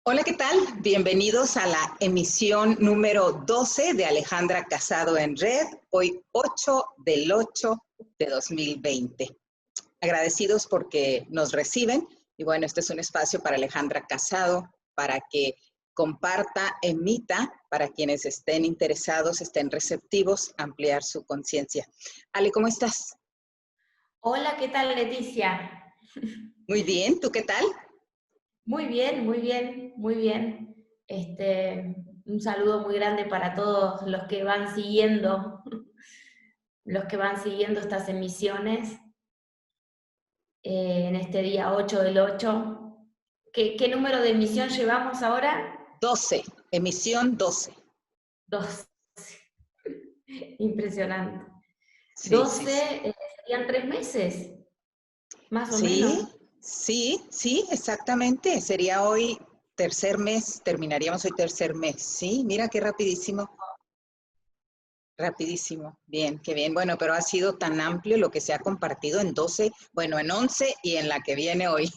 Hola, ¿qué tal? Bienvenidos a la emisión número 12 de Alejandra Casado en Red, hoy 8 del 8 de 2020. Agradecidos porque nos reciben y bueno, este es un espacio para Alejandra Casado, para que comparta, emita, para quienes estén interesados, estén receptivos, ampliar su conciencia. Ale, ¿cómo estás? Hola, ¿qué tal, Leticia? Muy bien, ¿tú qué tal? Muy bien, muy bien, muy bien. Un saludo muy grande para todos los que van siguiendo, los que van siguiendo estas emisiones en este día 8 del 8. ¿Qué número de emisión llevamos ahora? 12, emisión 12. 12. Impresionante. Sí, sí, 12 sí. serían 3 meses, más o Sí, menos. sí, exactamente. Sería hoy tercer mes, terminaríamos hoy tercer mes. Sí, mira qué rapidísimo, rapidísimo. Bien, qué bien. Bueno, pero ha sido tan amplio lo que se ha compartido en 12, bueno, en 11 y en la que viene hoy.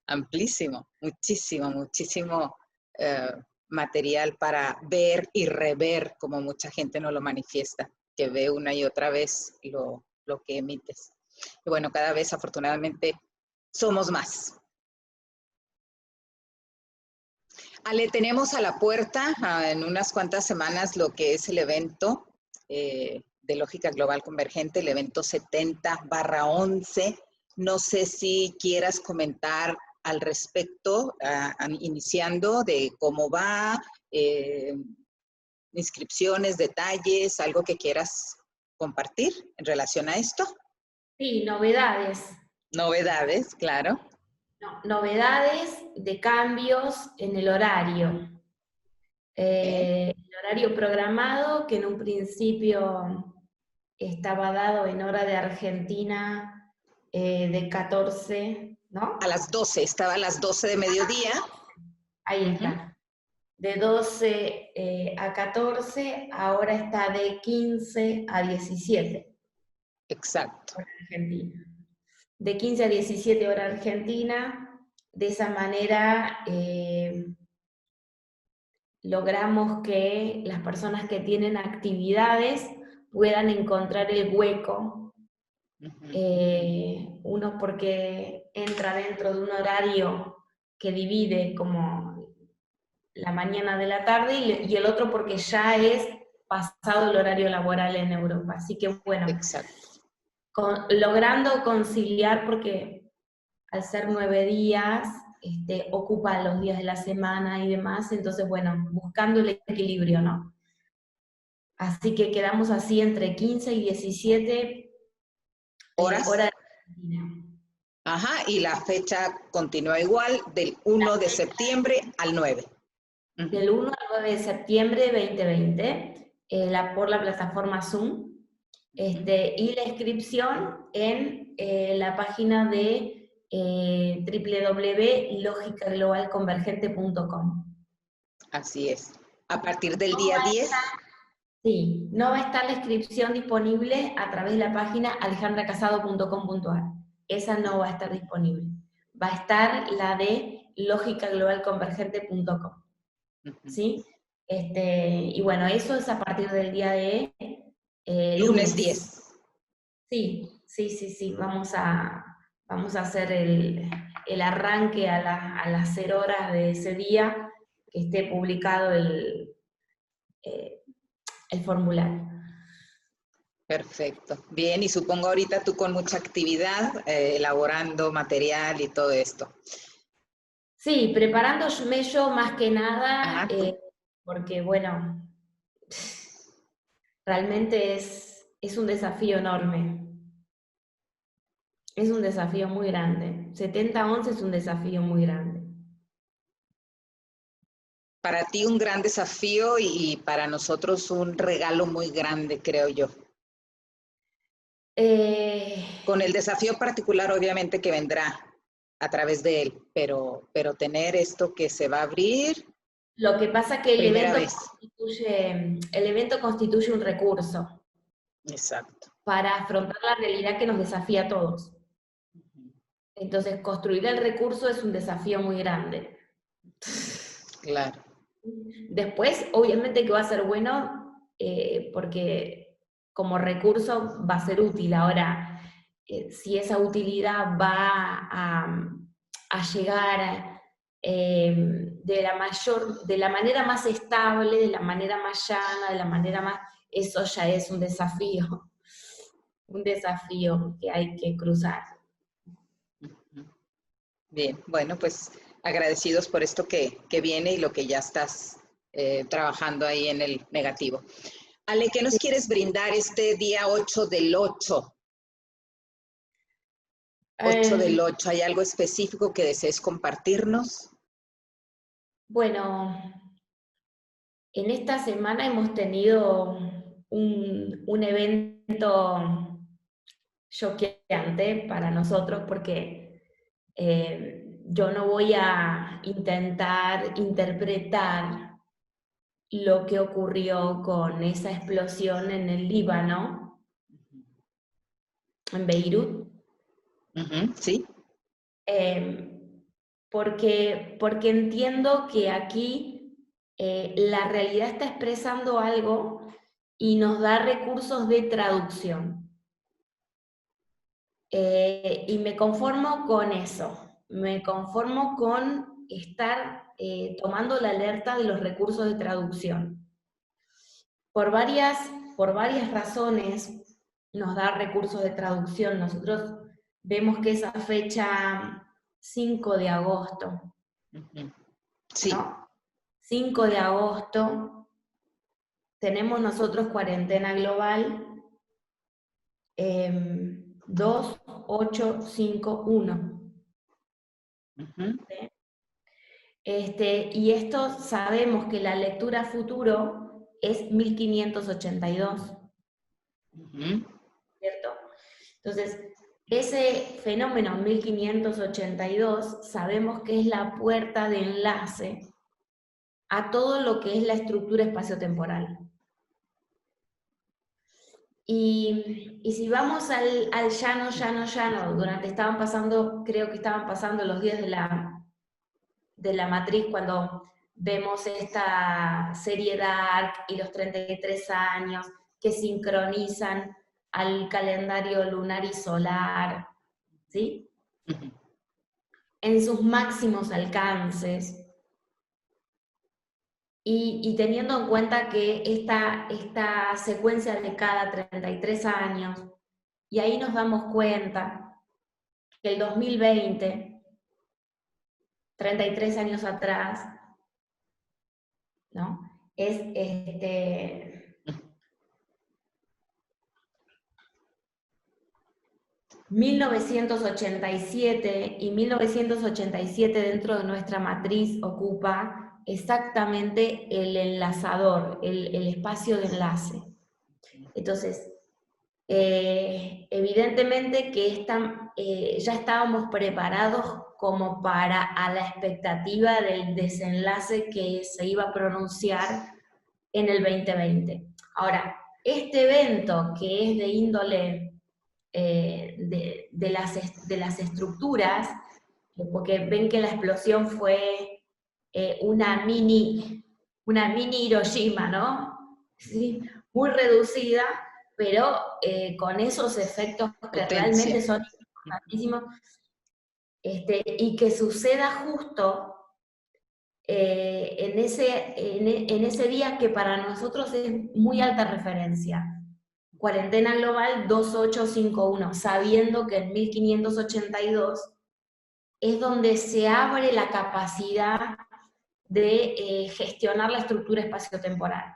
Amplísimo, muchísimo, muchísimo material para ver y rever, como mucha gente nos lo manifiesta, que ve una y otra vez lo que emites. Y bueno, cada vez afortunadamente somos más. Ale, tenemos a la puerta en unas cuantas semanas lo que es el evento de Lógica Global Convergente, el evento 70/11. No sé si quieras comentar al respecto, iniciando de cómo va, eh, inscripciones, detalles, algo que quieras compartir en relación a esto. Sí, novedades. Novedades, claro. No, novedades de cambios en el horario. Okay. El horario programado, que en un principio estaba dado en hora de Argentina de 14, A ¿no? las 12, estaba a las 12 de mediodía. Ahí Uh-huh. está. De 12 a 14, ahora está de 15 a 17, Exacto. hora argentina. De 15 a 17 hora argentina, de esa manera logramos que las personas que tienen actividades puedan encontrar el hueco, uno porque entra dentro de un horario que divide como la mañana de la tarde y el otro porque ya es pasado el horario laboral en Europa. Así que bueno, Exacto. logrando conciliar porque al ser 9 días, ocupan los días de la semana y demás, entonces bueno, buscando el equilibrio, ¿no? Así que quedamos así entre 15 y 17 Horas. hora de Argentina. Ajá, y la fecha continúa igual, del 1 de septiembre al 9. Uh-huh. Del 1 al 9 de septiembre de 2020, por la plataforma Zoom, y la inscripción en la página de www.logicaglobalconvergente.com. Así es. A partir del día 10. Sí, no va a estar la inscripción disponible a través de la página alejandracasado.com.ar. Esa no va a estar disponible. Va a estar la de logicaglobalconvergente.com. Uh-huh. ¿Sí? Y bueno, eso es a partir del día de Lunes lunes. 10. Sí. Vamos a hacer el arranque a las 0 horas de ese día, que esté publicado eh, el formulario. Perfecto. Bien, y supongo ahorita tú con mucha actividad, elaborando material y todo esto. Sí, preparándome yo más que nada, Ah, tú. porque bueno, realmente es un desafío enorme. Es un desafío muy grande. 70/11 es un desafío muy grande. Para ti un gran desafío y para nosotros un regalo muy grande, creo yo. Eh, Con el desafío particular, obviamente, que vendrá a través de él, pero tener esto que se va a abrir, lo que pasa es que primera vez. el evento constituye un recurso Exacto. para afrontar la realidad que nos desafía a todos. Entonces, construir el recurso es un desafío muy grande. Claro. Después, obviamente que va a ser bueno, porque como recurso va a ser útil. Ahora, si esa utilidad va a llegar de la manera más estable, de la manera más llana, de la manera más, eso ya es un desafío que hay que cruzar. Bien, bueno, pues agradecidos por esto que viene y lo que ya estás trabajando ahí en el negativo. Ale, ¿qué nos quieres brindar este día 8 del 8? 8 del 8, ¿hay algo específico que desees compartirnos? Bueno, en esta semana hemos tenido un evento choqueante para nosotros porque yo no voy a intentar interpretar lo que ocurrió con esa explosión en el Líbano, en Beirut. Sí. Porque entiendo que aquí la realidad está expresando algo y nos da recursos de traducción. Y me conformo con eso, me conformo con estar tomando la alerta de los recursos de traducción. Por varias razones nos da recursos de traducción. Nosotros vemos que esa fecha 5 de agosto, Sí. ¿no? 5 de agosto, tenemos nosotros cuarentena global 2851. ¿Sí? Y esto sabemos que la lectura futuro es 1582, ¿cierto? Entonces, ese fenómeno 1582 sabemos que es la puerta de enlace a todo lo que es la estructura espaciotemporal. Y si vamos al llano, creo que estaban pasando los días de la matriz cuando vemos esta serie Dark y los 33 años que sincronizan al calendario lunar y solar, ¿sí? En sus máximos alcances. Y teniendo en cuenta que esta secuencia de cada 33 años, y ahí nos damos cuenta que el 2020, 33 años atrás, ¿no? Es 1987, y 1987 dentro de nuestra matriz ocupa exactamente el enlazador, el espacio de enlace. Entonces, evidentemente que ya estábamos preparados como para a la expectativa del desenlace que se iba a pronunciar en el 2020. Ahora, este evento que es de índole de las estructuras, porque ven que la explosión fue una mini Hiroshima, ¿no? ¿Sí? Muy reducida, pero con esos efectos que realmente son importantísimos, y que suceda justo en ese día que para nosotros es muy alta referencia. Cuarentena global 2851, sabiendo que en 1582 es donde se abre la capacidad de gestionar la estructura espaciotemporal.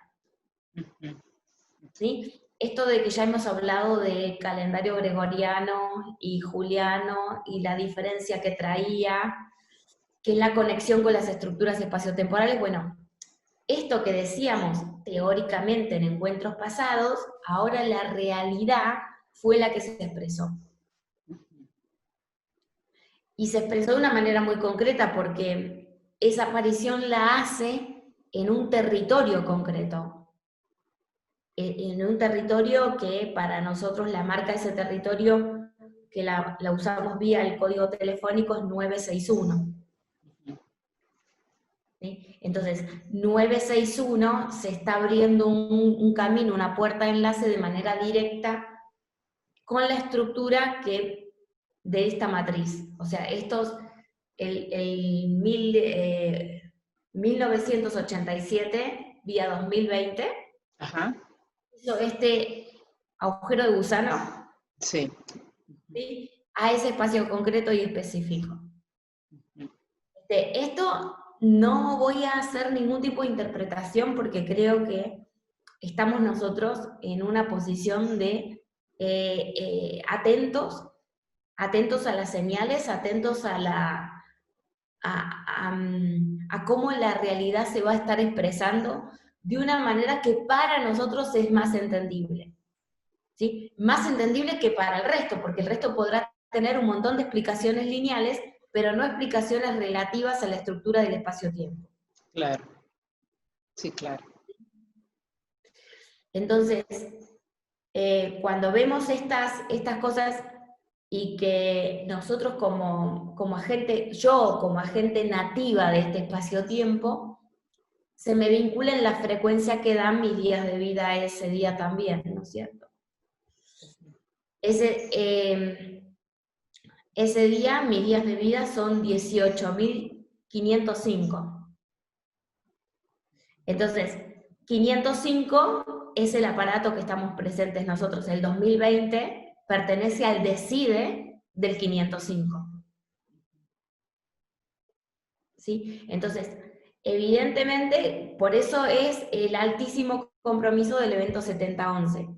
¿Sí? Esto de que ya hemos hablado de calendario gregoriano y juliano y la diferencia que traía, que es la conexión con las estructuras espaciotemporales, bueno, esto que decíamos teóricamente en encuentros pasados, ahora la realidad fue la que se expresó. Y se expresó de una manera muy concreta porque esa aparición la hace en un territorio concreto. En un territorio que para nosotros la marca de ese territorio, que la usamos vía el código telefónico, es 961. ¿sí? Entonces, 961 se está abriendo un camino, una puerta de enlace de manera directa con la estructura de esta matriz. O sea, el 1987 vía 2020, Ajá. hizo este agujero de gusano, Sí. ¿sí?, a ese espacio concreto y específico. Esto no voy a hacer ningún tipo de interpretación porque creo que estamos nosotros en una posición de atentos a las señales, atentos a cómo la realidad se va a estar expresando de una manera que para nosotros es más entendible, ¿sí? Más entendible que para el resto, porque el resto podrá tener un montón de explicaciones lineales, pero no explicaciones relativas a la estructura del espacio-tiempo. Claro. Sí, claro. Entonces, cuando vemos estas cosas y que nosotros como agente, yo como agente nativa de este espacio-tiempo, se me vincula en la frecuencia que dan mis días de vida ese día también, ¿no es cierto? Ese día mis días de vida son 18.505. Entonces, 505 es el aparato que estamos presentes nosotros. El 2020 pertenece al DECIDE del 505. ¿Sí? Entonces, evidentemente, por eso es el altísimo compromiso del evento 7011.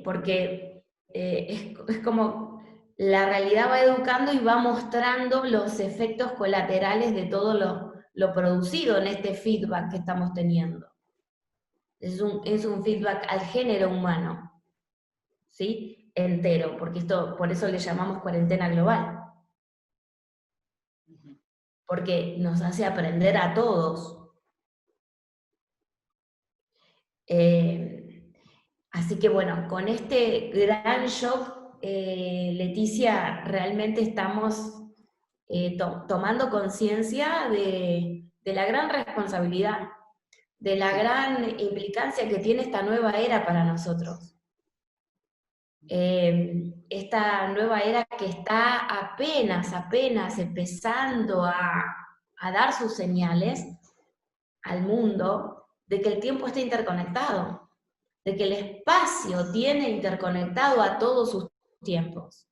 Porque es como la realidad va educando y va mostrando los efectos colaterales de todo lo producido en este feedback que estamos teniendo. Es un feedback al género humano, ¿sí? Entero, porque por eso le llamamos cuarentena global. Porque nos hace aprender a todos. Así que bueno, con este gran shock, Leticia, realmente estamos tomando conciencia de la gran responsabilidad, de la gran implicancia que tiene esta nueva era para nosotros. Esta nueva era que está apenas empezando a dar sus señales al mundo de que el tiempo está interconectado, de que el espacio tiene interconectado a todos sus tiempos.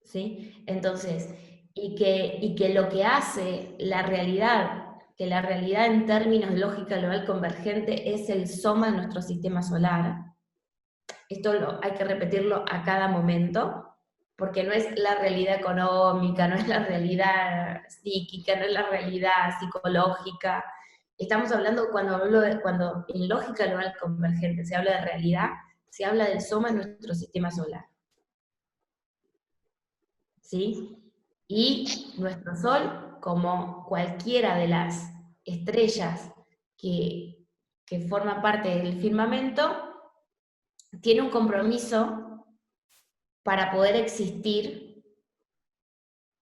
¿Sí? Entonces, y que lo que hace la realidad, que la realidad en términos de lógica global convergente es el soma de nuestro sistema solar. Esto hay que repetirlo a cada momento, porque no es la realidad económica, no es la realidad psíquica, no es la realidad psicológica. Estamos hablando, cuando en lógica global convergente se habla de realidad, se habla del soma de nuestro sistema solar. ¿Sí? Y nuestro Sol, como cualquiera de las estrellas que forman parte del firmamento, tiene un compromiso para poder existir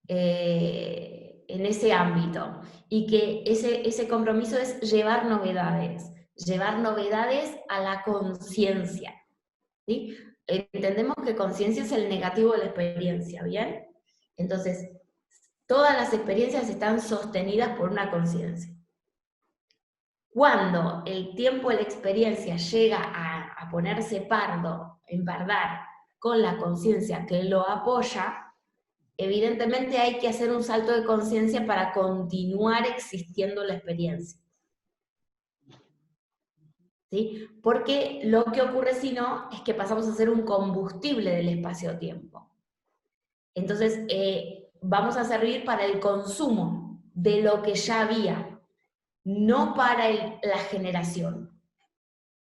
en ese ámbito, y que ese compromiso es llevar novedades a la conciencia, ¿sí? Entendemos que conciencia es el negativo de la experiencia, ¿bien? Entonces, todas las experiencias están sostenidas por una conciencia. Cuando el tiempo de la experiencia llega a ponerse pardo, empardar con la conciencia que lo apoya, evidentemente hay que hacer un salto de conciencia para continuar existiendo la experiencia. ¿Sí? Porque lo que ocurre si no es que pasamos a ser un combustible del espacio-tiempo. Entonces, vamos a servir para el consumo de lo que ya había, no para la generación.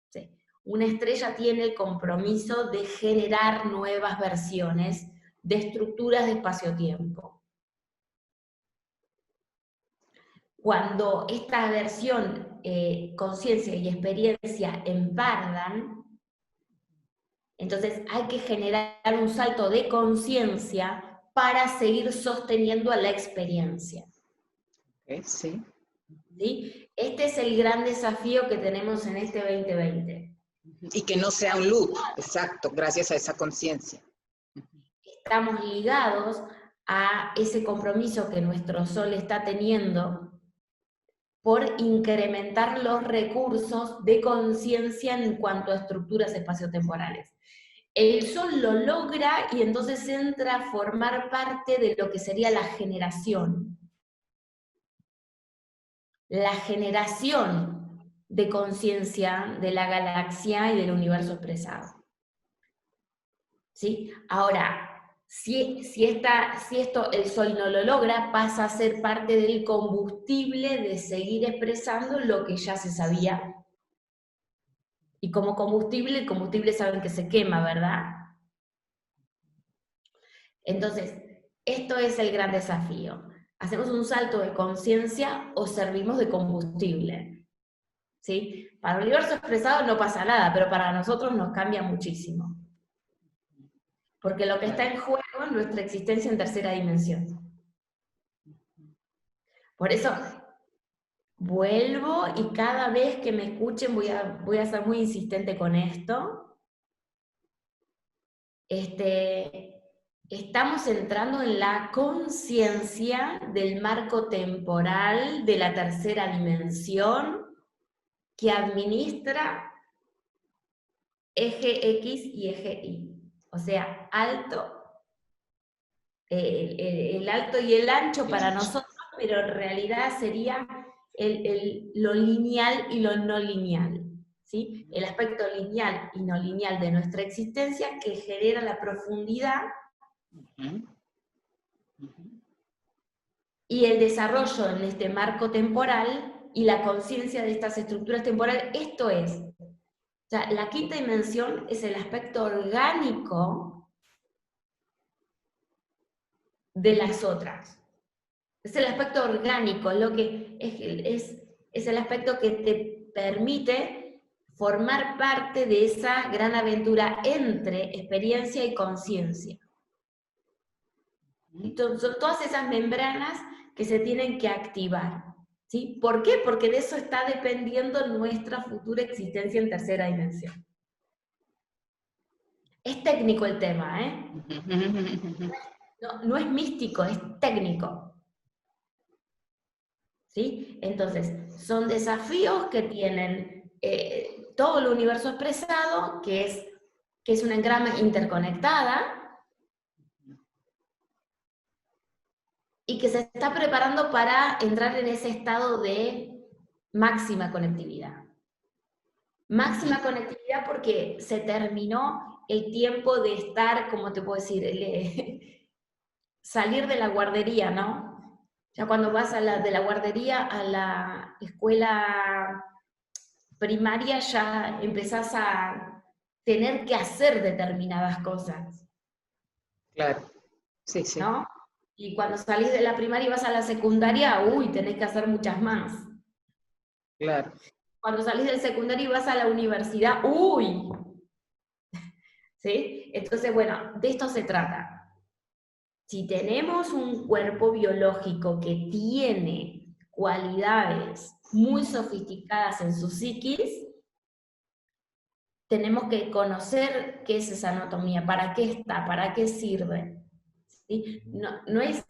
¿Sí? Una estrella tiene el compromiso de generar nuevas versiones de estructuras de espacio-tiempo. Cuando esta versión, conciencia y experiencia empardan, entonces hay que generar un salto de conciencia para seguir sosteniendo a la experiencia. Sí. ¿Sí? Este es el gran desafío que tenemos en este 2020. Y que no sea un loop, exacto, gracias a esa conciencia. Estamos ligados a ese compromiso que nuestro Sol está teniendo por incrementar los recursos de conciencia en cuanto a estructuras espaciotemporales. El Sol lo logra y entonces entra a formar parte de lo que sería la generación. La generación de conciencia de la galaxia y del universo expresado. ¿Sí? Ahora, si esto el Sol no lo logra, pasa a ser parte del combustible de seguir expresando lo que ya se sabía. Y como combustible, el combustible saben que se quema, ¿verdad? Entonces, esto es el gran desafío. ¿Hacemos un salto de conciencia o servimos de combustible? ¿Sí? Para el universo expresado no pasa nada, pero para nosotros nos cambia muchísimo. Porque lo que está en juego es nuestra existencia en tercera dimensión. Por eso, vuelvo y cada vez que me escuchen voy a ser muy insistente con esto. Estamos entrando en la conciencia del marco temporal de la tercera dimensión que administra eje X y eje Y. O sea, alto, el alto y el ancho para nosotros, pero en realidad sería lo lineal y lo no lineal, ¿sí? El aspecto lineal y no lineal de nuestra existencia que genera la profundidad y el desarrollo en este marco temporal y la conciencia de estas estructuras temporales. Esto es, o sea, la quinta dimensión es el aspecto orgánico de las otras. Es el aspecto orgánico, lo que es el aspecto que te permite formar parte de esa gran aventura entre experiencia y conciencia. Son todas esas membranas que se tienen que activar. ¿Sí? ¿Por qué? Porque de eso está dependiendo nuestra futura existencia en tercera dimensión. Es técnico el tema, ¿eh? No es místico, es técnico. ¿Sí? Entonces, son desafíos que tienen todo el universo expresado, que es una engrama interconectada, y que se está preparando para entrar en ese estado de máxima conectividad. Máxima conectividad porque se terminó el tiempo de estar, como te puedo decir, salir de la guardería, ¿no? Ya cuando vas de la guardería a la escuela primaria ya empezás a tener que hacer determinadas cosas. Claro, sí, sí. ¿No? Y cuando salís de la primaria y vas a la secundaria, tenés que hacer muchas más. Claro. Cuando salís del secundario y vas a la universidad, ¿sí? Entonces, bueno, de esto se trata. Si tenemos un cuerpo biológico que tiene cualidades muy sofisticadas en su psiquis, tenemos que conocer qué es esa anatomía, para qué está, para qué sirve. ¿Sí? No es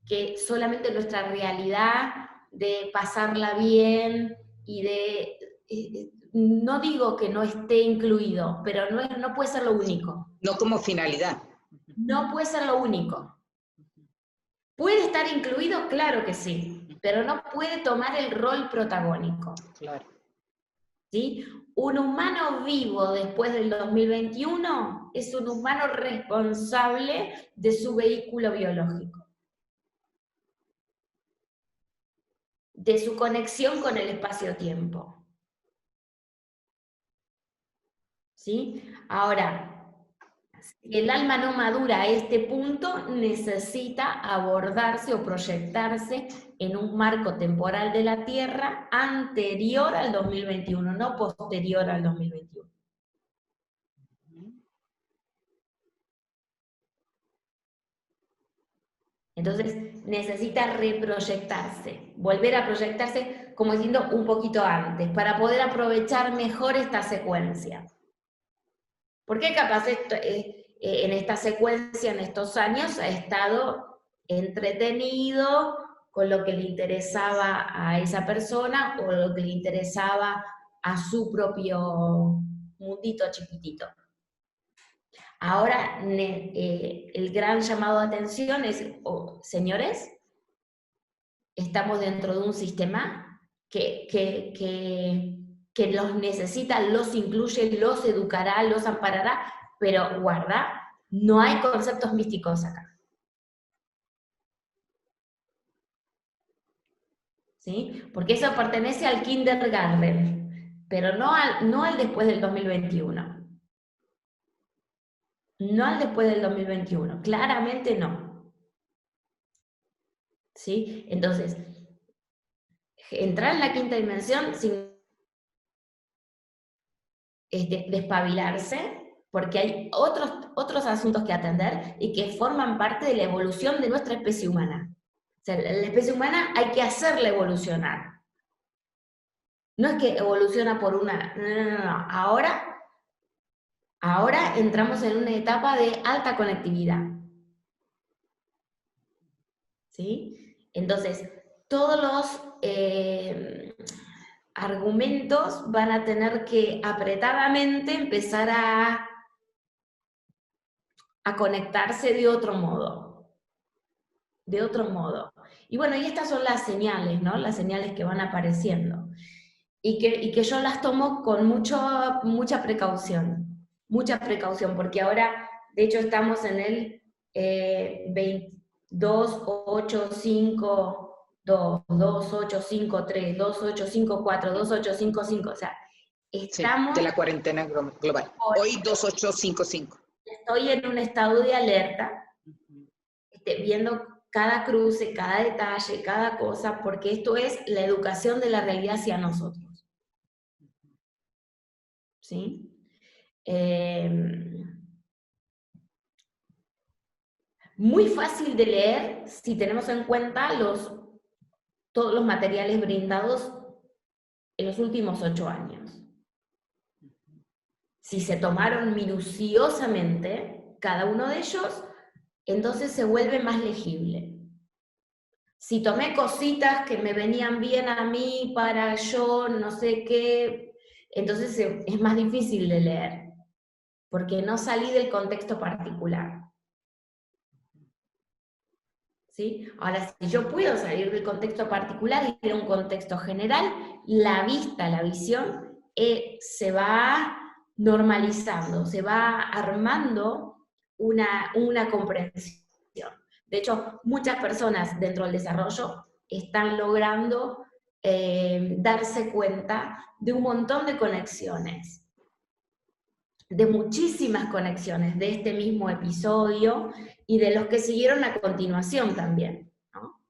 que solamente nuestra realidad de pasarla bien y no digo que no esté incluido, pero no puede ser lo único. No como finalidad. No puede ser lo único. ¿Puede estar incluido? Claro que sí, pero no puede tomar el rol protagónico. Claro. ¿Sí? Un humano vivo después del 2021 es un humano responsable de su vehículo biológico, de su conexión con el espacio-tiempo. ¿Sí? Ahora, si el alma no madura a este punto, necesita abordarse o proyectarse en un marco temporal de la Tierra anterior al 2021, no posterior al 2021. Entonces necesita reproyectarse, volver a proyectarse, como diciendo un poquito antes, para poder aprovechar mejor esta secuencia. Porque capaz en esta secuencia, en estos años, ha estado entretenido con lo que le interesaba a esa persona o lo que le interesaba a su propio mundito chiquitito. Ahora el gran llamado de atención es, señores, estamos dentro de un sistema que los necesita, los incluye, los educará, los amparará, pero guarda, no hay conceptos místicos acá. ¿Sí? Porque eso pertenece al kindergarten, pero no al después del 2021. No al después del 2021, claramente no. ¿Sí? Entonces, entrar en la quinta dimensión sin despabilarse, porque hay otros asuntos que atender y que forman parte de la evolución de nuestra especie humana. O sea, la especie humana hay que hacerla evolucionar. No es que evoluciona por una... No. Ahora entramos en una etapa de alta conectividad. ¿Sí? Entonces, todos los argumentos van a tener que apretadamente empezar a conectarse de otro modo. De otro modo. Y bueno, y estas son las señales, ¿no? Las señales que van apareciendo. Y que yo las tomo con mucha precaución. Mucha precaución, porque ahora, de hecho, estamos en el 2, 8, 5, 2, 2, 8, 5, 3, 2, 8, 5, 4, 2, 8, 5, 5. O sea, estamos... Sí, de la cuarentena global. Hoy 2855. Estoy en un estado de alerta, viendo cada cruce, cada detalle, cada cosa, porque esto es la educación de la realidad hacia nosotros. ¿Sí? Muy fácil de leer si tenemos en cuenta todos los materiales brindados en los últimos 8 años. Si se tomaron minuciosamente cada uno de ellos, entonces se vuelve más legible. Si tomé cositas que me venían bien a mí para yo, no sé qué, entonces es más difícil de leer, porque no salí del contexto particular. ¿Sí? Ahora, si yo puedo salir del contexto particular y ir a un contexto general, la visión, se va normalizando, se va armando una comprensión. De hecho, muchas personas dentro del desarrollo están logrando darse cuenta de un montón de conexiones, de muchísimas conexiones de este mismo episodio y de los que siguieron a continuación también, ¿no?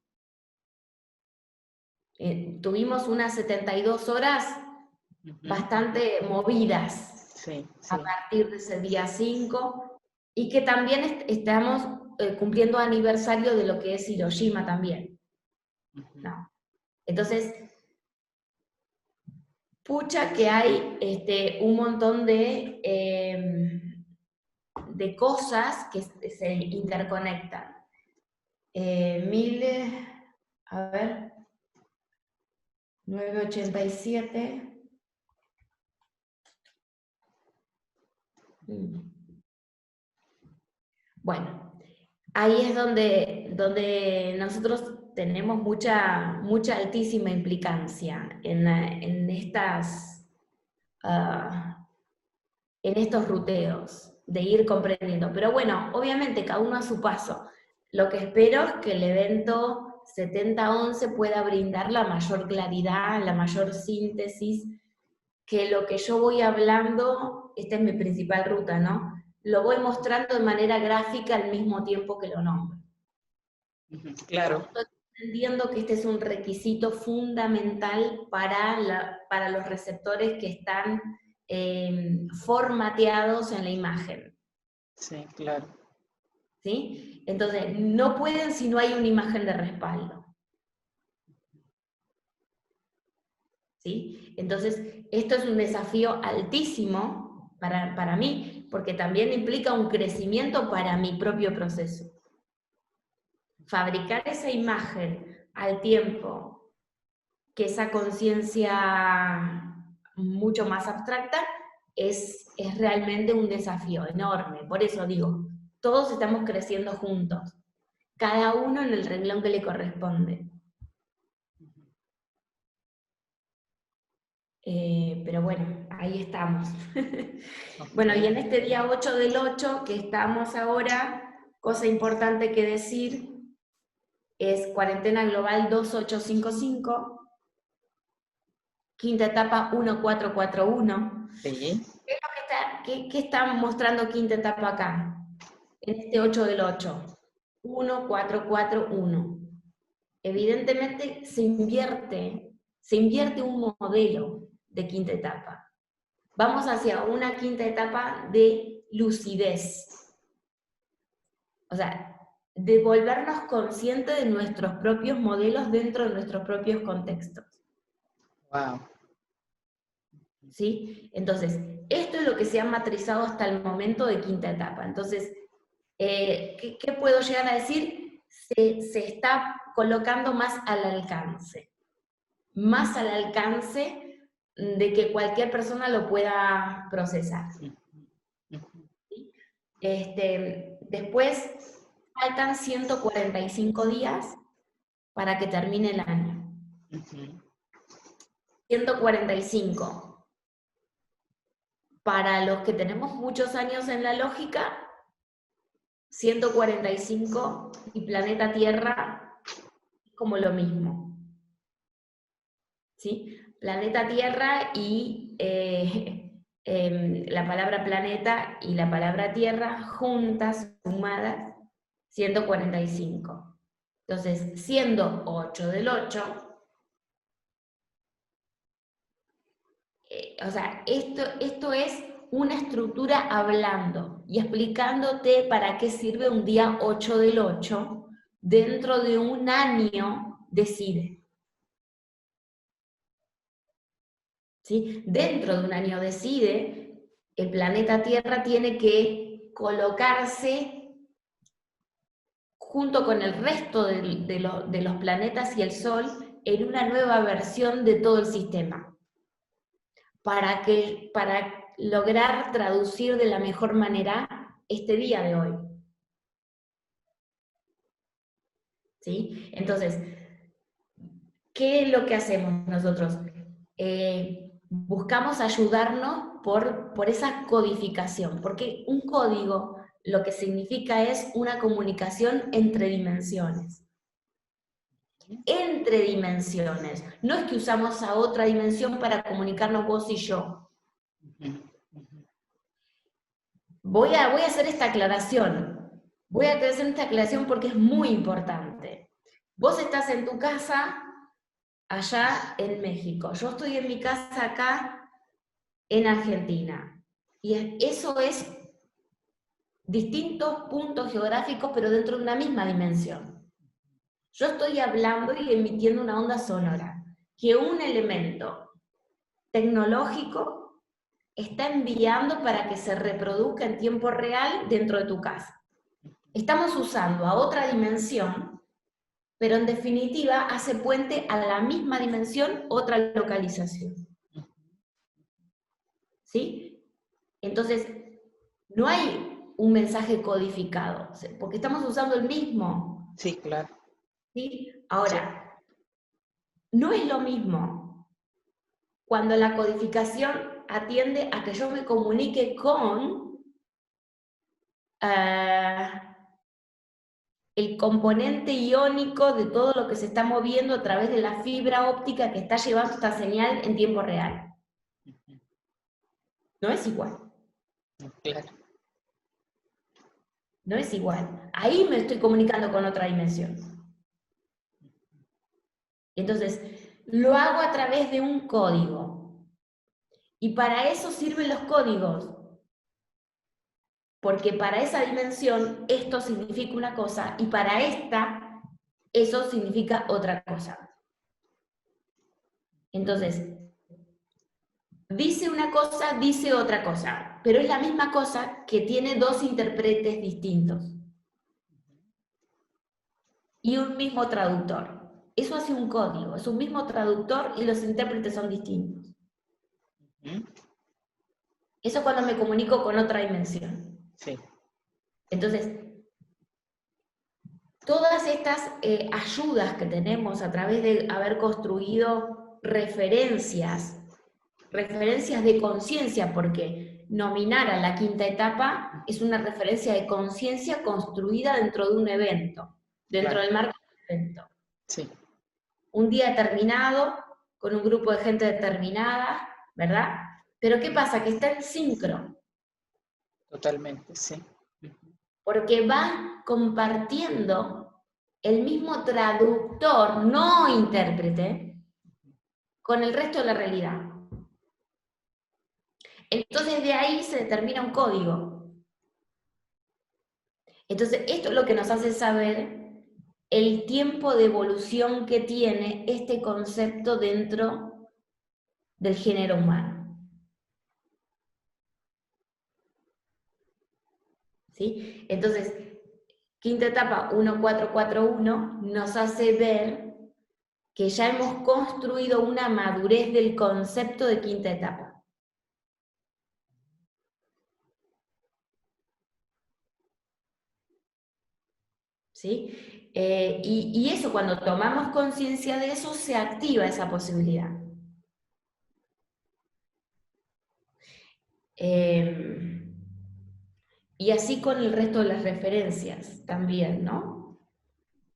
Tuvimos unas 72 horas bastante movidas a partir de ese día 5 y que también estamos cumpliendo aniversario de lo que es Hiroshima también, ¿no? Entonces, pucha que hay un montón de cosas que se interconectan. A ver, 987. Bueno, ahí es donde nosotros tenemos mucha altísima implicancia en estos ruteos, de ir comprendiendo. Pero bueno, obviamente cada uno a su paso. Lo que espero es que el evento 70-11 pueda brindar la mayor claridad, la mayor síntesis, que lo que yo voy hablando, esta es mi principal ruta, ¿no? Lo voy mostrando de manera gráfica al mismo tiempo que lo nombro. Claro. Estoy entendiendo que este es un requisito fundamental para los receptores que están formateados en la imagen. Sí, claro. ¿sí? Entonces, no pueden si no hay una imagen de respaldo. ¿Sí? Entonces, esto es un desafío altísimo para mí, porque también implica un crecimiento para mi propio proceso. Fabricar esa imagen al tiempo que esa conciencia mucho más abstracta es realmente un desafío enorme. Por eso digo, todos estamos creciendo juntos, cada uno en el renglón que le corresponde. Pero bueno, ahí estamos. Bueno, y en este día 8 del 8 que estamos ahora, cosa importante que decir, es cuarentena global 2855, quinta etapa 1441. Sí. ¿Qué está mostrando quinta etapa acá? En este 8 del 8. 1441. Evidentemente se invierte un modelo de quinta etapa. Vamos hacia una quinta etapa de lucidez. O sea, de volvernos conscientes de nuestros propios modelos dentro de nuestros propios contextos. Wow. ¿Sí? Entonces, esto es lo que se ha matrizado hasta el momento de quinta etapa. Entonces, ¿qué puedo llegar a decir? Se está colocando más al alcance de que cualquier persona lo pueda procesar. ¿Sí? Después, faltan 145 días para que termine el año. 145. Para los que tenemos muchos años en la lógica, 145 y planeta Tierra es como lo mismo. ¿Sí? Planeta Tierra y la palabra planeta y la palabra Tierra juntas, sumadas, 145. Entonces, siendo 8 del 8, o sea, esto es una estructura hablando y explicándote para qué sirve un día 8 del 8 dentro de un año de SIDE. ¿Sí? Dentro de un año de SIDE, el planeta Tierra tiene que colocarse junto con el resto de los planetas y el Sol en una nueva versión de todo el sistema. Para lograr traducir de la mejor manera este día de hoy. ¿Sí? Entonces, ¿qué es lo que hacemos nosotros? Buscamos ayudarnos por esa codificación, porque un código lo que significa es una comunicación entre dimensiones. Entre dimensiones. No es que usamos a otra dimensión para comunicarnos vos y yo. Voy a hacer esta aclaración. Voy a hacer esta aclaración porque es muy importante. Vos estás en tu casa allá en México. Yo estoy en mi casa acá en Argentina. Y eso es distintos puntos geográficos, pero dentro de una misma dimensión. Yo estoy hablando y emitiendo una onda sonora, que un elemento tecnológico está enviando para que se reproduzca en tiempo real dentro de tu casa. Estamos usando a otra dimensión, pero en definitiva hace puente a la misma dimensión otra localización. ¿Sí? Entonces, no hay un mensaje codificado, porque estamos usando el mismo. Sí, claro. ¿Sí? Ahora, no es lo mismo cuando la codificación atiende a que yo me comunique con el componente iónico de todo lo que se está moviendo a través de la fibra óptica que está llevando esta señal en tiempo real. No es igual. Claro. No es igual. Ahí me estoy comunicando con otra dimensión. Entonces, lo hago a través de un código. Y para eso sirven los códigos. porque para esa dimensión esto significa una cosa y para esta eso significa otra cosa. Entonces, dice una cosa, dice otra cosa, pero es la misma cosa que tiene dos intérpretes distintos y un mismo traductor. Eso hace un código, es un mismo traductor y los intérpretes son distintos. Eso es cuando me comunico con otra dimensión. Sí. Entonces, todas estas ayudas que tenemos a través de haber construido referencias de conciencia, porque nominar a la quinta etapa es una referencia de conciencia construida dentro de un evento, dentro del marco del evento. Sí. Un día determinado, con un grupo de gente determinada, ¿verdad? Pero ¿qué pasa? Que está en sincro. Totalmente, sí. Porque van compartiendo el mismo traductor, no intérprete, con el resto de la realidad. Entonces de ahí se determina un código. Entonces esto es lo que nos hace saber el tiempo de evolución que tiene este concepto dentro del género humano. ¿Sí? Entonces, quinta etapa 1441 nos hace ver que ya hemos construido una madurez del concepto de quinta etapa. ¿Sí? Y eso, cuando tomamos conciencia de eso, se activa esa posibilidad. Y así con el resto de las referencias también, ¿no?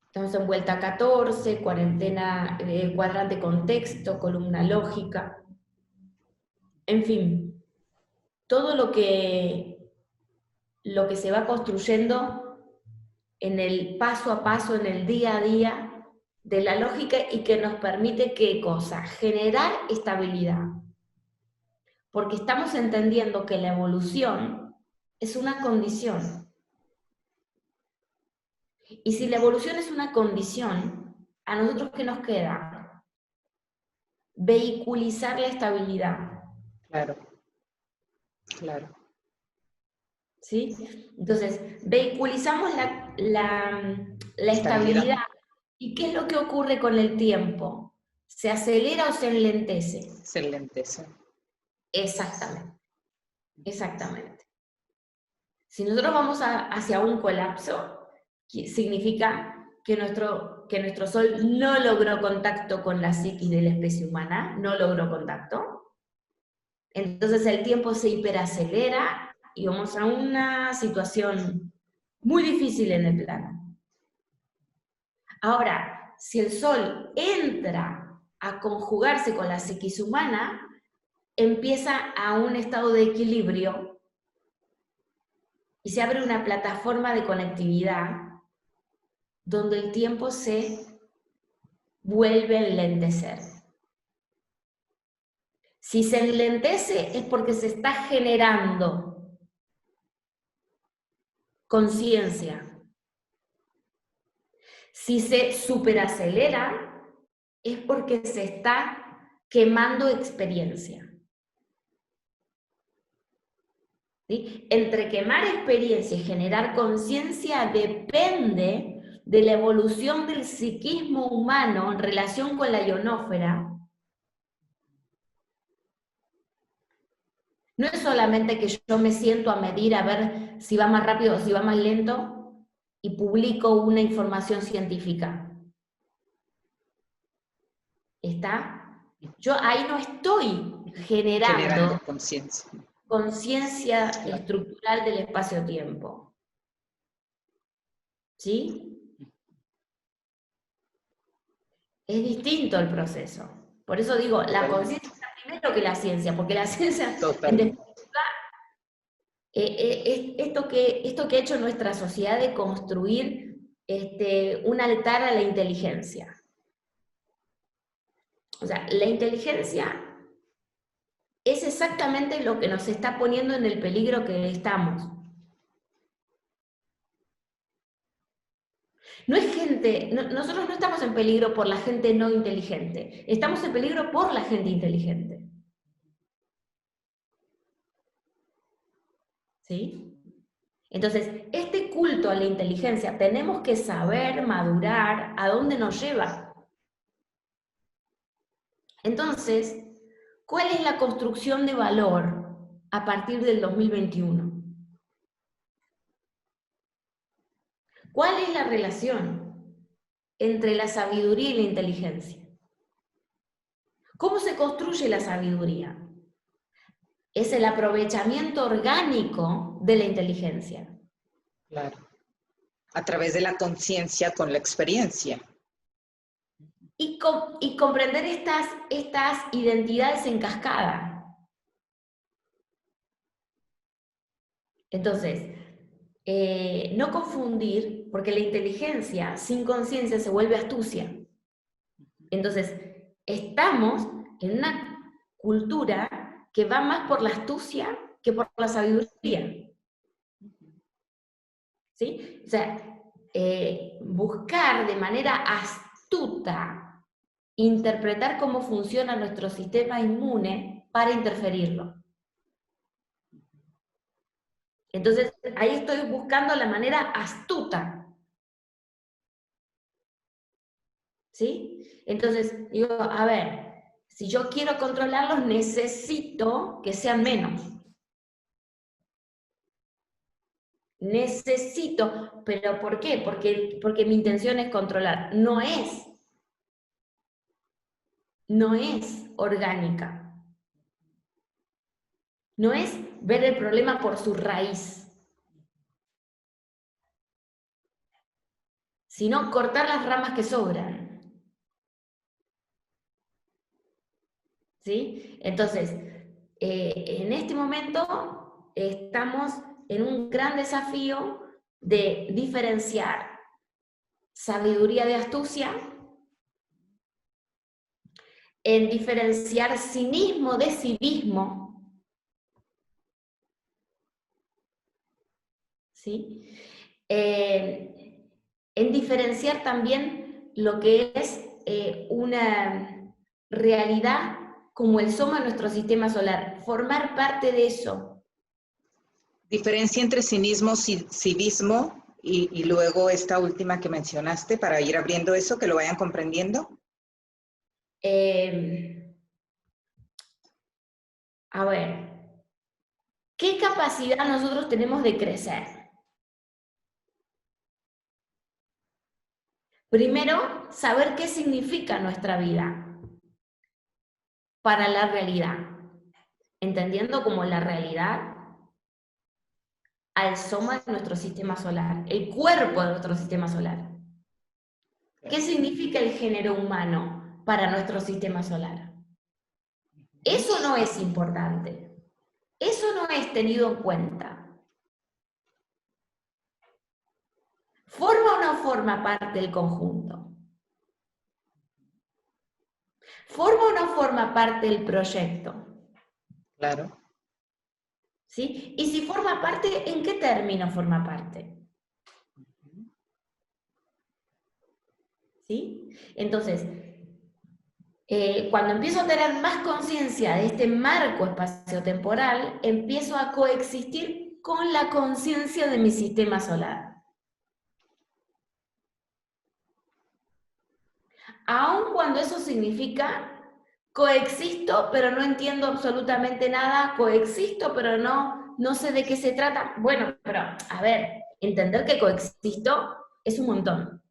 Estamos en vuelta 14, cuarentena, cuadrante contexto, columna lógica. En fin, todo lo que se va construyendo en el paso a paso, en el día a día de la lógica y que nos permite, ¿qué cosa? Generar estabilidad. Porque estamos entendiendo que la evolución es una condición. Y si la evolución es una condición, ¿a nosotros qué nos queda? Vehiculizar la estabilidad. Claro, claro. ¿Sí? Entonces, vehiculizamos la estabilidad. ¿Y qué es lo que ocurre con el tiempo? ¿Se acelera o se enlentece? Se lentece. Exactamente, exactamente. Si nosotros vamos hacia un colapso, significa que nuestro Sol no logró contacto con la psiquis de la especie humana, no logró contacto. Entonces el tiempo se hiperacelera y vamos a una situación muy difícil en el plano. Ahora, si el Sol entra a conjugarse con la psiquis humana, empieza a un estado de equilibrio y se abre una plataforma de conectividad donde el tiempo se vuelve a enlentecer. Si se enlentece es porque se está generando conciencia. Si se superacelera es porque se está quemando experiencia. ¿Sí? Entre quemar experiencia y generar conciencia depende de la evolución del psiquismo humano en relación con la ionósfera. No es solamente que yo me siento a medir a ver si va más rápido o si va más lento y publico una información científica. ¿Está? Yo ahí no estoy generando conciencia estructural del espacio-tiempo. ¿Sí? Es distinto el proceso. Por eso digo, la conciencia está primero que la ciencia, porque la ciencia, en definitiva, esto que ha hecho nuestra sociedad de construir un altar a la inteligencia. O sea, la inteligencia es exactamente lo que nos está poniendo en el peligro que estamos. No es gente, nosotros no estamos en peligro por la gente no inteligente, estamos en peligro por la gente inteligente. ¿Sí? Entonces, este culto a la inteligencia, tenemos que saber madurar a dónde nos lleva. Entonces, ¿cuál es la construcción de valor a partir del 2021? ¿Cuál es la relación entre la sabiduría y la inteligencia? ¿Cómo se construye la sabiduría? Es el aprovechamiento orgánico de la inteligencia. Claro. A través de la conciencia con la experiencia. Y comprender estas identidades en cascada. Entonces, no confundir, porque la inteligencia sin conciencia se vuelve astucia. Entonces, estamos en una cultura que va más por la astucia que por la sabiduría. ¿Sí? O sea, buscar de manera astuta interpretar cómo funciona nuestro sistema inmune para interferirlo. Entonces, ahí estoy buscando la manera astuta. ¿Sí? Entonces, digo, a ver, si yo quiero controlarlos, necesito que sean menos. Necesito, ¿pero por qué? Porque mi intención es controlar. No es orgánica. No es ver el problema por su raíz, sino cortar las ramas que sobran. ¿Sí? Entonces, en este momento estamos en un gran desafío de diferenciar sabiduría de astucia, en diferenciar cinismo de civismo, ¿sí? En diferenciar también lo que es una realidad como el soma de nuestro sistema solar, formar parte de eso. Diferencia entre cinismo, civismo y luego esta última que mencionaste para ir abriendo eso, que lo vayan comprendiendo. A ver, ¿qué capacidad nosotros tenemos de crecer? Primero, saber qué significa nuestra vida para la realidad, entendiendo como la realidad al soma de nuestro sistema solar, el cuerpo de nuestro sistema solar. ¿Qué significa el género humano para nuestro sistema solar? Eso no es importante. Eso no es tenido en cuenta. ¿Forma o no forma parte del conjunto? ¿Forma o no forma parte del proyecto? Claro. ¿Sí? Y si forma parte, ¿en qué término forma parte? ¿Sí? Entonces, cuando empiezo a tener más conciencia de este marco espaciotemporal, empiezo a coexistir con la conciencia de mi sistema solar. Aun cuando eso significa coexisto, pero no entiendo absolutamente nada, coexisto, pero no sé de qué se trata. Bueno, pero a ver, entender que coexisto es un montón.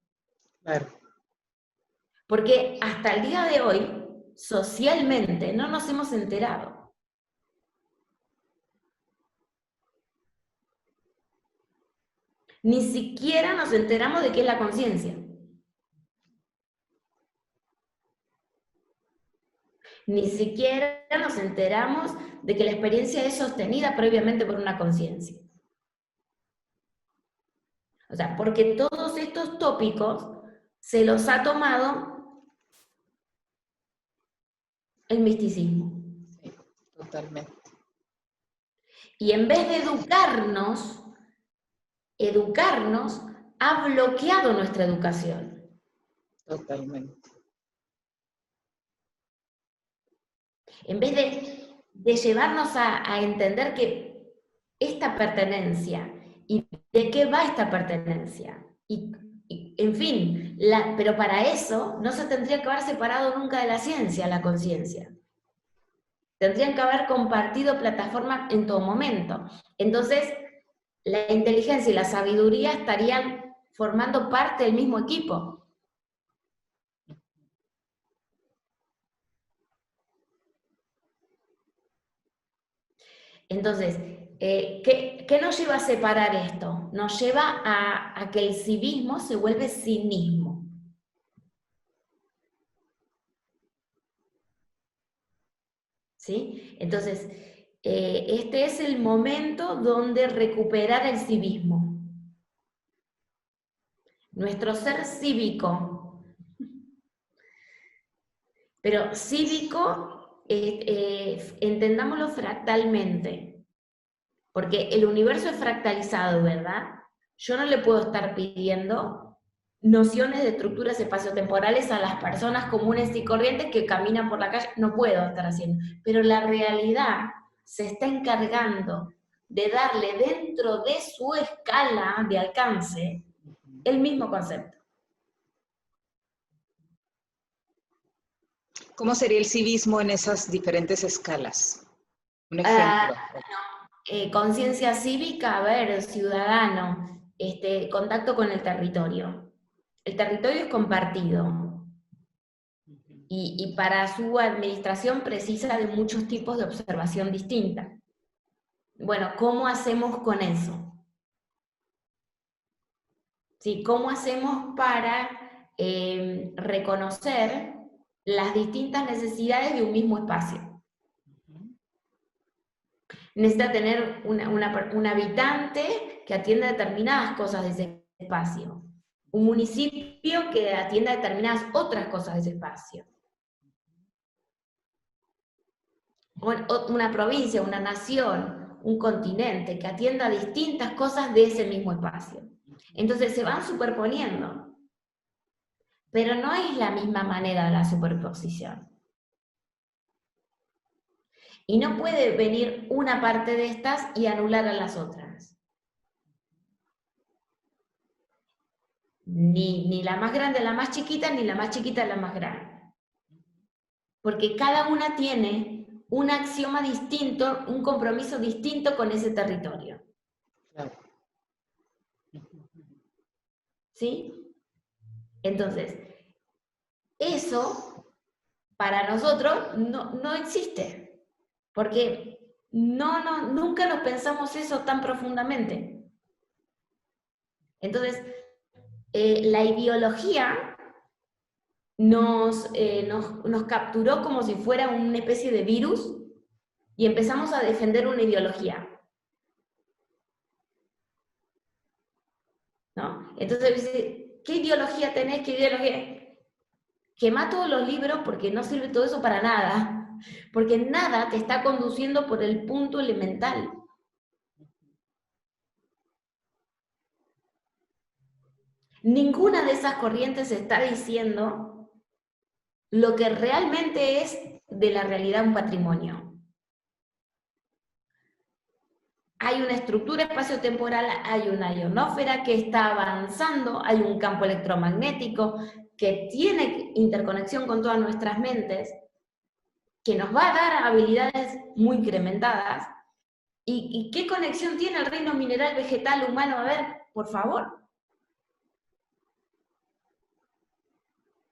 Claro. Porque hasta el día de hoy, socialmente, no nos hemos enterado. Ni siquiera nos enteramos de qué es la conciencia. Ni siquiera nos enteramos de que la experiencia es sostenida previamente por una conciencia. O sea, porque todos estos tópicos se los ha tomado el misticismo. Sí, totalmente. Y en vez de educarnos ha bloqueado nuestra educación. Totalmente. En vez de llevarnos a entender que esta pertenencia, y de qué va esta pertenencia, y en fin, pero para eso no se tendría que haber separado nunca de la ciencia, la conciencia. Tendrían que haber compartido plataformas en todo momento. Entonces, la inteligencia y la sabiduría estarían formando parte del mismo equipo. Entonces, ¿qué nos lleva a separar esto? Nos lleva a que el civismo se vuelve cinismo. ¿Sí? Entonces, este es el momento donde recuperar el civismo. Nuestro ser cívico. Pero cívico, entendámoslo fractalmente. Porque el universo es fractalizado, ¿verdad? Yo no le puedo estar pidiendo nociones de estructuras espaciotemporales a las personas comunes y corrientes que caminan por la calle. No puedo estar haciendo. Pero la realidad se está encargando de darle dentro de su escala de alcance el mismo concepto. ¿Cómo sería el civismo en esas diferentes escalas? Un ejemplo. Conciencia cívica, a ver, ciudadano, contacto con el territorio. El territorio es compartido y para su administración precisa de muchos tipos de observación distinta. Bueno, ¿cómo hacemos con eso? ¿Sí? ¿Cómo hacemos para reconocer las distintas necesidades de un mismo espacio? Necesita tener un habitante que atienda determinadas cosas de ese espacio, un municipio que atienda determinadas otras cosas de ese espacio, una provincia, una nación, un continente que atienda distintas cosas de ese mismo espacio. Entonces se van superponiendo, pero no es la misma manera de la superposición. Y no puede venir una parte de estas y anular a las otras. Ni la más grande la más chiquita, ni la más chiquita la más grande. Porque cada una tiene un axioma distinto, un compromiso distinto con ese territorio. Claro. ¿Sí? Entonces, eso para nosotros no existe. Porque nunca nos pensamos eso tan profundamente. Entonces, la ideología nos capturó como si fuera una especie de virus y empezamos a defender una ideología. ¿No? Entonces dice, ¿qué ideología tenés? ¿Qué ideología? Quemá todos los libros porque no sirve todo eso para nada. Porque nada te está conduciendo por el punto elemental. Ninguna de esas corrientes está diciendo lo que realmente es de la realidad un patrimonio. Hay una estructura espaciotemporal, hay una ionósfera que está avanzando, hay un campo electromagnético que tiene interconexión con todas nuestras mentes, que nos va a dar habilidades muy incrementadas. ¿Y qué conexión tiene el reino mineral, vegetal, humano? A ver, por favor.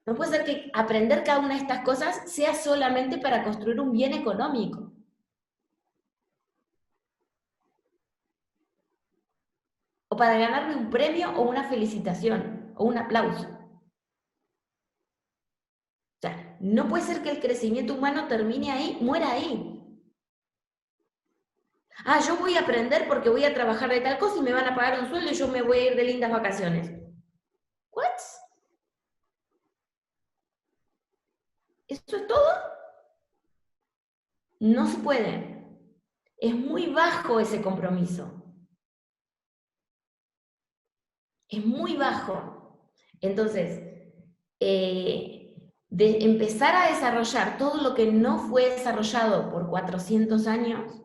No puede ser que aprender cada una de estas cosas sea solamente para construir un bien económico. O para ganarme un premio o una felicitación o un aplauso. O sea, no puede ser que el crecimiento humano termine ahí, muera ahí. Ah, yo voy a aprender porque voy a trabajar de tal cosa y me van a pagar un sueldo y yo me voy a ir de lindas vacaciones. ¿What? ¿Eso es todo? No se puede. Es muy bajo ese compromiso. es muy bajo. Entonces, de empezar a desarrollar todo lo que no fue desarrollado por 400 años,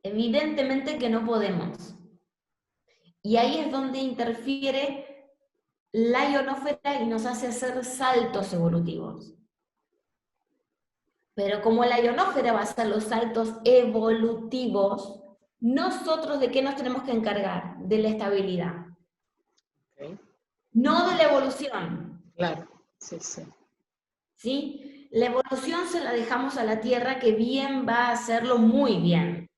evidentemente que no podemos. Y ahí es donde interfiere la ionosfera y nos hace hacer saltos evolutivos. Pero como la ionosfera va a hacer los saltos evolutivos, nosotros ¿de qué nos tenemos que encargar? De la estabilidad. Okay. No de la evolución. Claro, sí, sí. ¿Sí? La evolución se la dejamos a la Tierra, que bien va a hacerlo muy bien.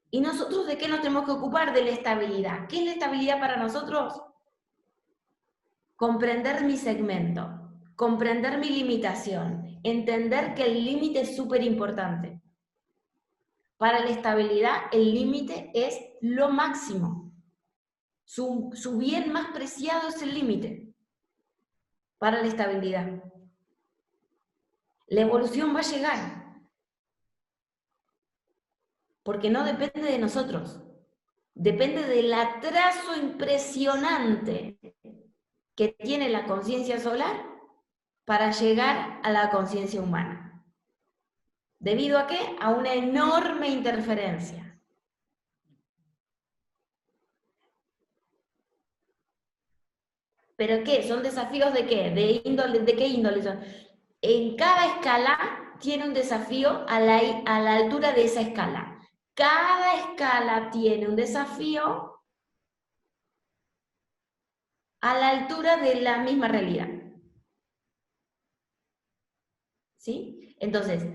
¿Y nosotros de qué nos tenemos que ocupar? De la estabilidad. ¿Qué es la estabilidad para nosotros? Comprender mi segmento, comprender mi limitación, entender que el límite es súper importante. Para la estabilidad, el límite es lo máximo. Su bien más preciado es el límite para la estabilidad. La evolución va a llegar, porque no depende de nosotros, depende del atraso impresionante que tiene la conciencia solar para llegar a la conciencia humana. ¿Debido a qué? A una enorme interferencia. ¿Pero qué? ¿Son desafíos de qué? ¿De qué índole son? En cada escala tiene un desafío a la altura de esa escala. Cada escala tiene un desafío a la altura de la misma realidad. ¿Sí? Entonces,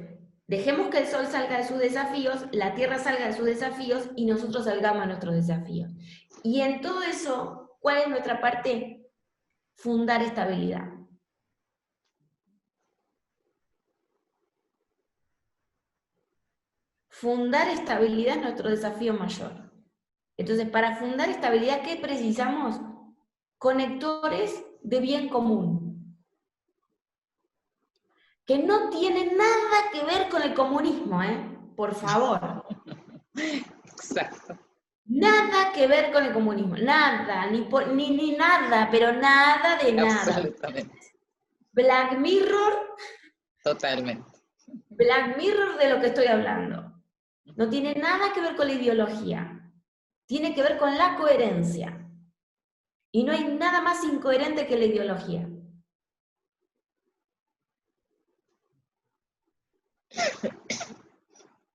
dejemos que el Sol salga de sus desafíos, la Tierra salga de sus desafíos y nosotros salgamos de nuestros desafíos. Y en todo eso, ¿cuál es nuestra parte? Fundar estabilidad. Fundar estabilidad es nuestro desafío mayor. Entonces, para fundar estabilidad, ¿qué precisamos? Conectores de bien común. Que no tienen nada que ver con el comunismo, ¿eh? Por favor. Exacto. Nada que ver con el comunismo. Nada, ni nada, pero nada de nada. Absolutamente. Black Mirror. Totalmente. Black Mirror de lo que estoy hablando. No tiene nada que ver con la ideología. Tiene que ver con la coherencia. Y no hay nada más incoherente que la ideología.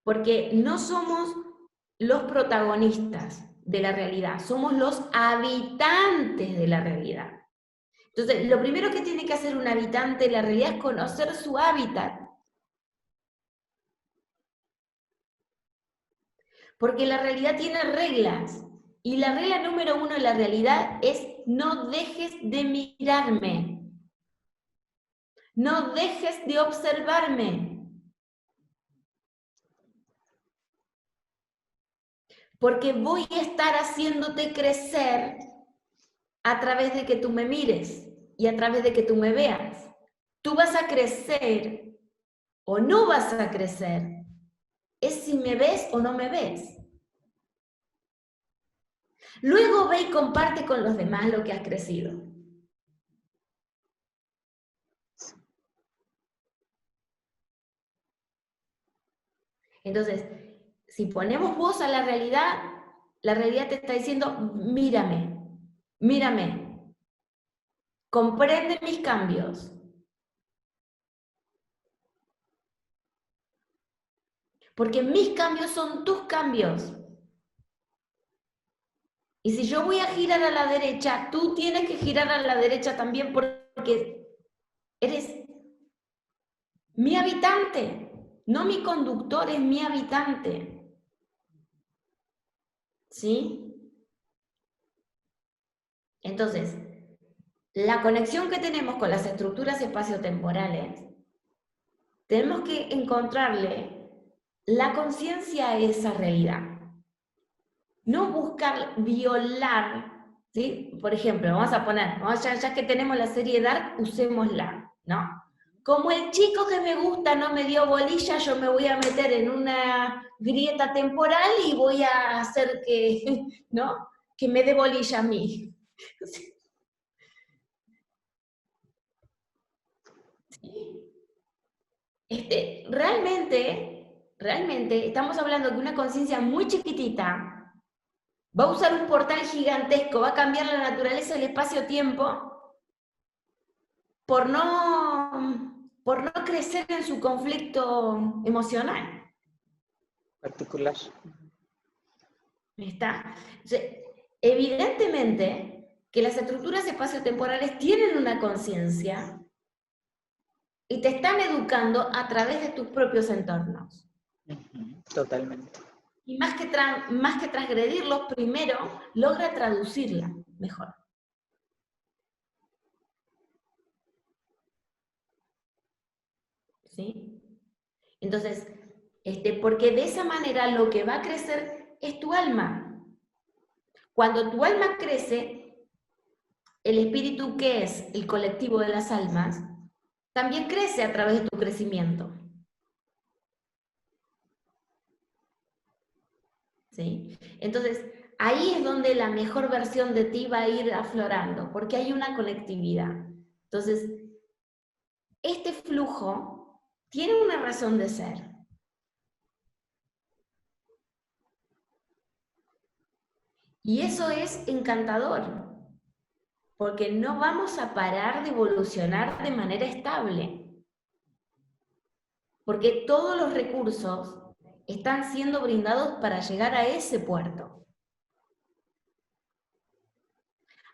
Porque no somos los protagonistas de la realidad, somos los habitantes de la realidad. Entonces, lo primero que tiene que hacer un habitante de la realidad es conocer su hábitat. Porque la realidad tiene reglas. Y la regla número 1 de la realidad es: no dejes de mirarme. No dejes de observarme. Porque voy a estar haciéndote crecer a través de que tú me mires y a través de que tú me veas. Tú vas a crecer o no vas a crecer. Es si me ves o no me ves. Luego ve y comparte con los demás lo que has crecido. Entonces, si ponemos voz a la realidad te está diciendo: mírame, mírame, comprende mis cambios. Porque mis cambios son tus cambios. Y si yo voy a girar a la derecha, tú tienes que girar a la derecha también, porque eres mi habitante, no mi conductor, es mi habitante. ¿Sí? Entonces, la conexión que tenemos con las estructuras espaciotemporales, tenemos que encontrarle la conciencia a esa realidad. No buscar violar, ¿sí? Por ejemplo, vamos a poner, ya que tenemos la serie Dark, usémosla, ¿no? Como el chico que me gusta no me dio bolilla, yo me voy a meter en una grieta temporal y voy a hacer que, ¿no? que me dé bolilla a mí. ¿Sí? Realmente estamos hablando de una conciencia muy chiquitita, va a usar un portal gigantesco, va a cambiar la naturaleza del espacio-tiempo por no crecer en su conflicto emocional. Particular. ¿Está? Entonces, evidentemente que las estructuras espaciotemporales tienen una conciencia y te están educando a través de tus propios entornos. Totalmente. Y más que transgredirlos, primero logra traducirla mejor. ¿Sí? Entonces, porque de esa manera lo que va a crecer es tu alma. Cuando tu alma crece, el espíritu, que es el colectivo de las almas, también crece a través de tu crecimiento. ¿Sí? Entonces, ahí es donde la mejor versión de ti va a ir aflorando, porque hay una conectividad. Entonces, este flujo tiene una razón de ser. Y eso es encantador, porque no vamos a parar de evolucionar de manera estable. Porque todos los recursos están siendo brindados para llegar a ese puerto.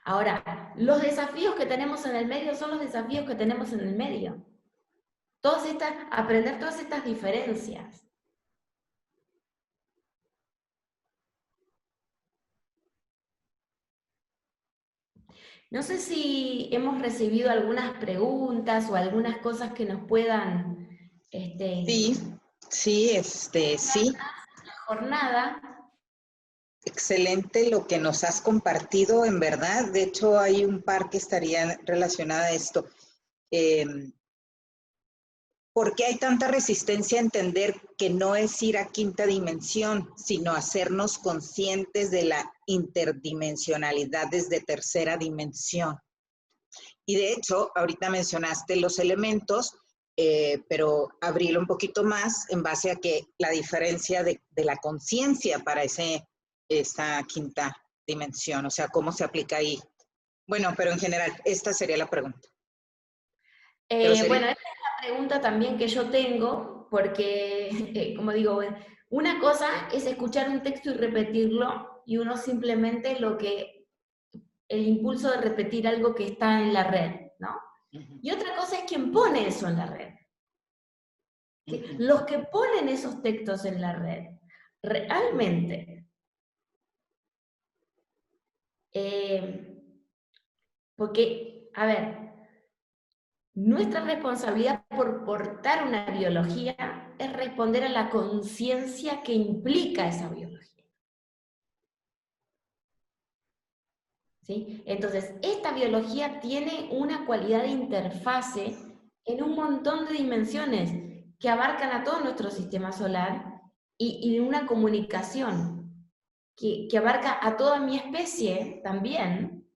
Ahora, los desafíos que tenemos en el medio son los desafíos que tenemos en el medio. Aprender todas estas diferencias. No sé si hemos recibido algunas preguntas o algunas cosas que nos puedan... Sí, sí. La jornada. Excelente lo que nos has compartido, en verdad. De hecho, hay un par que estarían relacionadas a esto. ¿Por qué hay tanta resistencia a entender que no es ir a quinta dimensión, sino hacernos conscientes de la interdimensionalidad desde tercera dimensión? Y de hecho, ahorita mencionaste los elementos, pero abrirlo un poquito más en base a que la diferencia de la conciencia para esta quinta dimensión, o sea, cómo se aplica ahí. Bueno, pero en general, esta sería la pregunta. Bueno, esta es la pregunta también que yo tengo, porque, como digo, una cosa es escuchar un texto y repetirlo, y uno simplemente el impulso de repetir algo que está en la red, ¿no? Y otra cosa es quien pone eso en la red. ¿Sí? Los que ponen esos textos en la red, realmente, porque, a ver, nuestra responsabilidad por portar una biología es responder a la conciencia que implica esa biología. ¿Sí? Entonces, esta biología tiene una cualidad de interfase en un montón de dimensiones que abarcan a todo nuestro sistema solar y una comunicación que abarca a toda mi especie también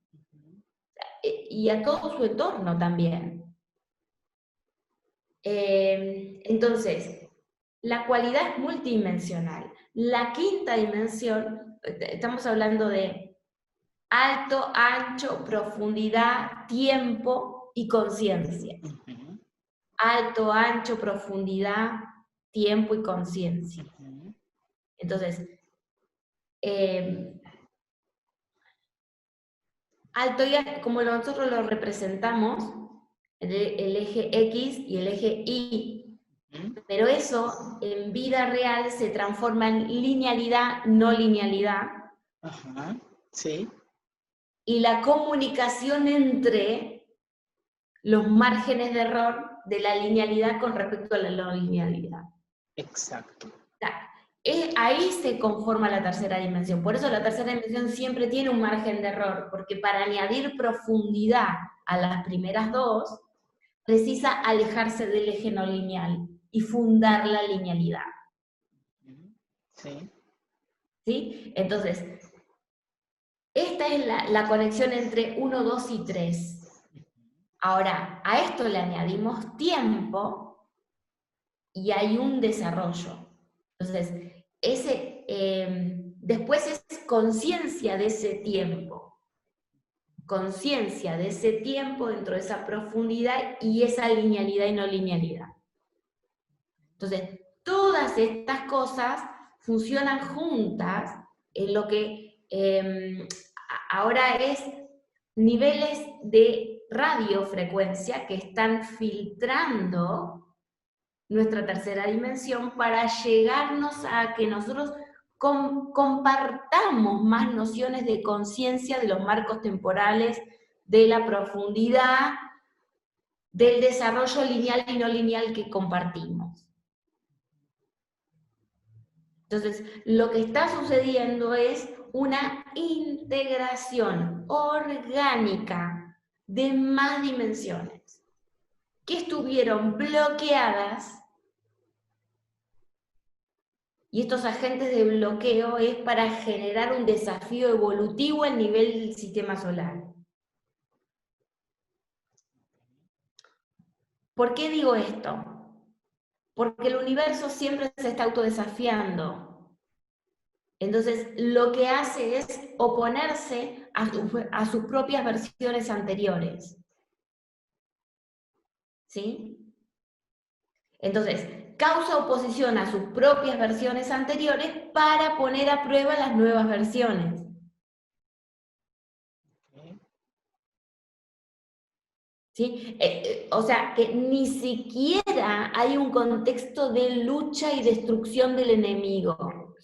y a todo su entorno también. Entonces, la cualidad es multidimensional. La quinta dimensión, estamos hablando de alto, ancho, profundidad, tiempo y conciencia. Alto, ancho, profundidad, tiempo y conciencia. Entonces, alto, como nosotros lo representamos, el eje X y el eje Y, pero eso en vida real se transforma en linealidad, no linealidad. Sí. Y la comunicación entre los márgenes de error de la linealidad con respecto a la no linealidad. Exacto. Ahí se conforma la tercera dimensión. Por eso la tercera dimensión siempre tiene un margen de error, porque para añadir profundidad a las primeras dos, precisa alejarse del eje no lineal y fundar la linealidad. Sí. ¿Sí? Entonces, esta es la conexión entre 1, 2 y 3. Ahora, a esto le añadimos tiempo y hay un desarrollo. Entonces, después es conciencia de ese tiempo. Conciencia de ese tiempo dentro de esa profundidad y esa linealidad y no linealidad. Entonces, todas estas cosas funcionan juntas en lo que ahora es niveles de radiofrecuencia que están filtrando nuestra tercera dimensión para llegarnos a que nosotros compartamos más nociones de conciencia de los marcos temporales, de la profundidad, del desarrollo lineal y no lineal que compartimos. Entonces, lo que está sucediendo es una integración orgánica de más dimensiones que estuvieron bloqueadas, y estos agentes de bloqueo es para generar un desafío evolutivo al nivel del sistema solar. ¿Por qué digo esto? Porque el universo siempre se está autodesafiando. Entonces, lo que hace es oponerse a sus propias versiones anteriores. ¿Sí? Entonces, causa oposición a sus propias versiones anteriores para poner a prueba las nuevas versiones. ¿Sí? O sea, que ni siquiera hay un contexto de lucha y destrucción del enemigo.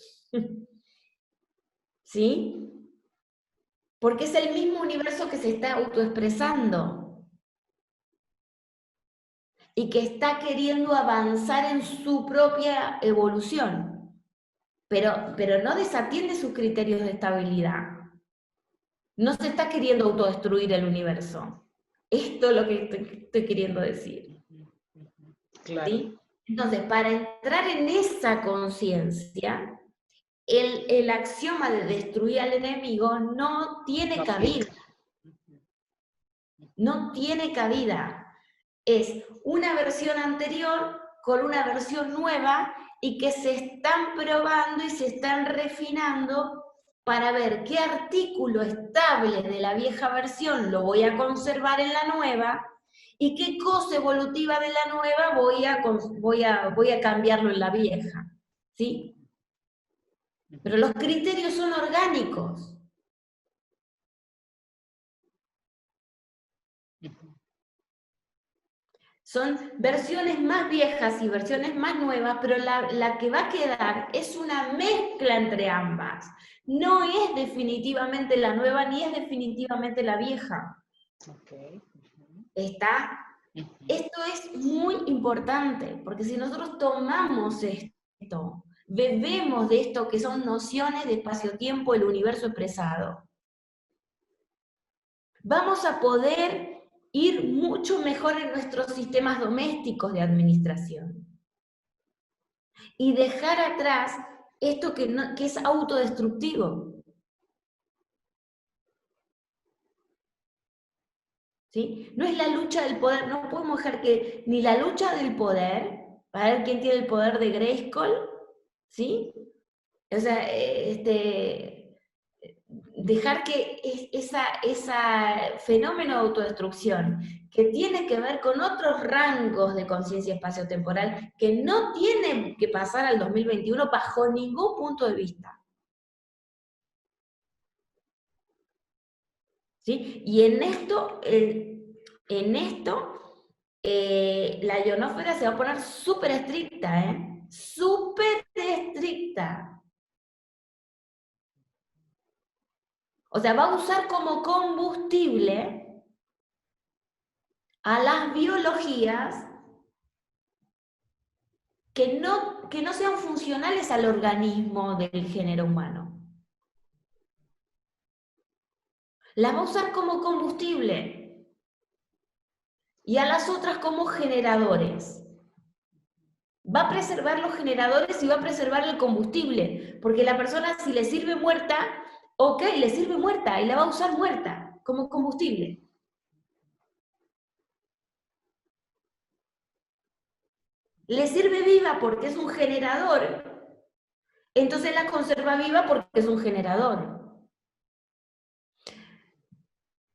¿Sí? Porque es el mismo universo que se está autoexpresando y que está queriendo avanzar en su propia evolución, pero no desatiende sus criterios de estabilidad. No se está queriendo autodestruir el universo. Esto es lo que estoy queriendo decir. Claro. ¿Sí? Entonces, para entrar en esa conciencia, el axioma de destruir al enemigo no tiene cabida. No tiene cabida. Es una versión anterior con una versión nueva y que se están probando y se están refinando para ver qué artículo estable de la vieja versión lo voy a conservar en la nueva y qué cosa evolutiva de la nueva voy a cambiarlo en la vieja. ¿Sí? Pero los criterios son orgánicos. Son versiones más viejas y versiones más nuevas, pero la que va a quedar es una mezcla entre ambas. No es definitivamente la nueva ni es definitivamente la vieja. Okay. ¿Está? Esto es muy importante, porque si nosotros tomamos esto, bebemos de esto que son nociones de espacio-tiempo, el universo expresado, vamos a poder ir mucho mejor en nuestros sistemas domésticos de administración. Y dejar atrás esto que es autodestructivo. ¿Sí? No es la lucha del poder, no podemos dejar que ni la lucha del poder, para ver quién tiene el poder de Grayskull, ¿sí? O sea, dejar que ese fenómeno de autodestrucción, que tiene que ver con otros rangos de conciencia espaciotemporal, que no tienen que pasar al 2021 bajo ningún punto de vista. ¿Sí? Y en esto la ionósfera se va a poner súper estricta, ¿eh? Súper estricta. O sea, va a usar como combustible a las biologías que no sean funcionales al organismo del género humano. Las va a usar como combustible y a las otras como generadores. Va a preservar los generadores y va a preservar el combustible, porque la persona, si le sirve muerta, ok, le sirve muerta y la va a usar muerta como combustible. Le sirve viva porque es un generador, entonces la conserva viva porque es un generador.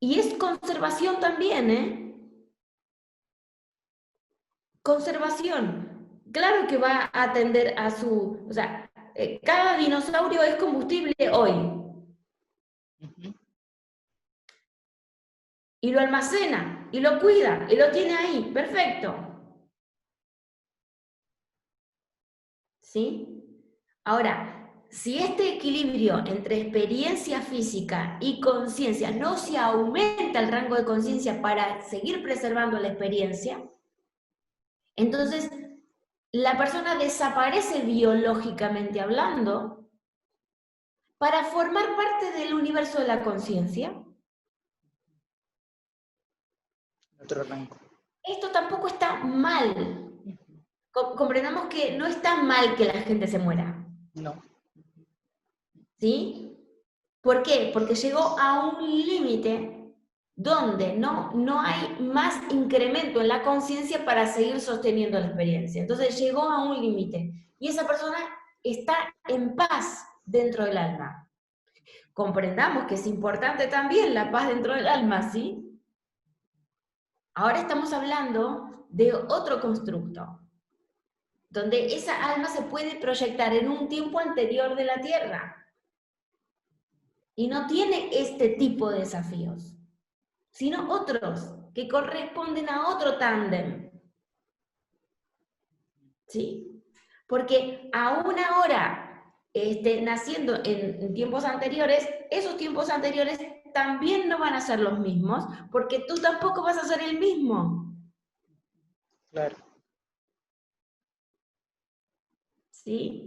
Y es conservación también, ¿eh? Conservación. Claro que va a atender a su... O sea, cada dinosaurio es combustible hoy. Y lo almacena, y lo cuida, y lo tiene ahí. Perfecto. ¿Sí? Ahora, si este equilibrio entre experiencia física y conciencia no se aumenta el rango de conciencia para seguir preservando la experiencia, entonces la persona desaparece biológicamente hablando para formar parte del universo de la conciencia. Otro rango. Esto tampoco está mal. Comprendamos que no está mal que la gente se muera. No. ¿Sí? ¿Por qué? Porque llegó a un límite donde no hay más incremento en la conciencia para seguir sosteniendo la experiencia. Entonces llegó a un límite y esa persona está en paz dentro del alma. Comprendamos que es importante también la paz dentro del alma, ¿sí? Ahora estamos hablando de otro constructo, donde esa alma se puede proyectar en un tiempo anterior de la Tierra y no tiene este tipo de desafíos, sino otros que corresponden a otro tándem. ¿Sí? Porque aún ahora, naciendo en tiempos anteriores, esos tiempos anteriores también no van a ser los mismos, porque tú tampoco vas a ser el mismo. Claro. ¿Sí?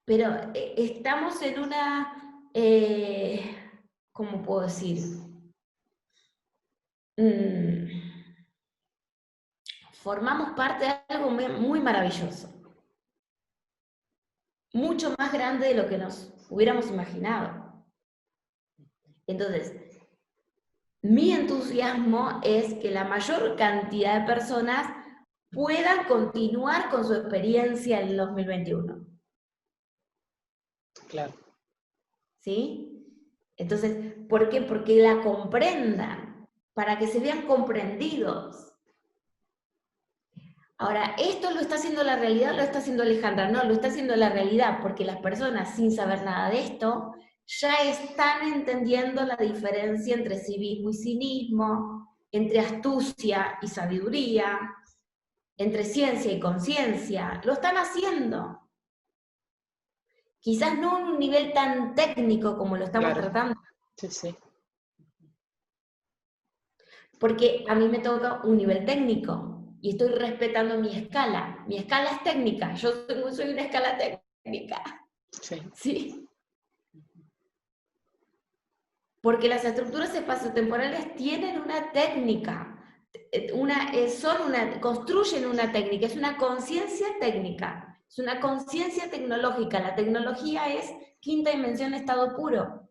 Pero estamos en una, ¿cómo puedo decir? Formamos parte de algo muy maravilloso, mucho más grande de lo que nos hubiéramos imaginado. Entonces, mi entusiasmo es que la mayor cantidad de personas puedan continuar con su experiencia en el 2021. Claro. ¿Sí? Entonces, ¿por qué? Porque la comprendan, para que se vean comprendidos. Ahora, ¿esto lo está haciendo la realidad o lo está haciendo Alejandra? No, lo está haciendo la realidad, porque las personas sin saber nada de esto ya están entendiendo la diferencia entre civismo y cinismo, entre astucia y sabiduría, entre ciencia y conciencia. Lo están haciendo. Quizás no en un nivel tan técnico como lo estamos tratando. Sí, sí. Porque a mí me toca un nivel técnico y estoy respetando mi escala. Mi escala es técnica, yo soy una escala técnica. Sí. ¿Sí? Porque las estructuras espaciotemporales tienen una técnica, construyen una técnica, es una conciencia técnica, es una conciencia tecnológica. La tecnología es quinta dimensión, estado puro.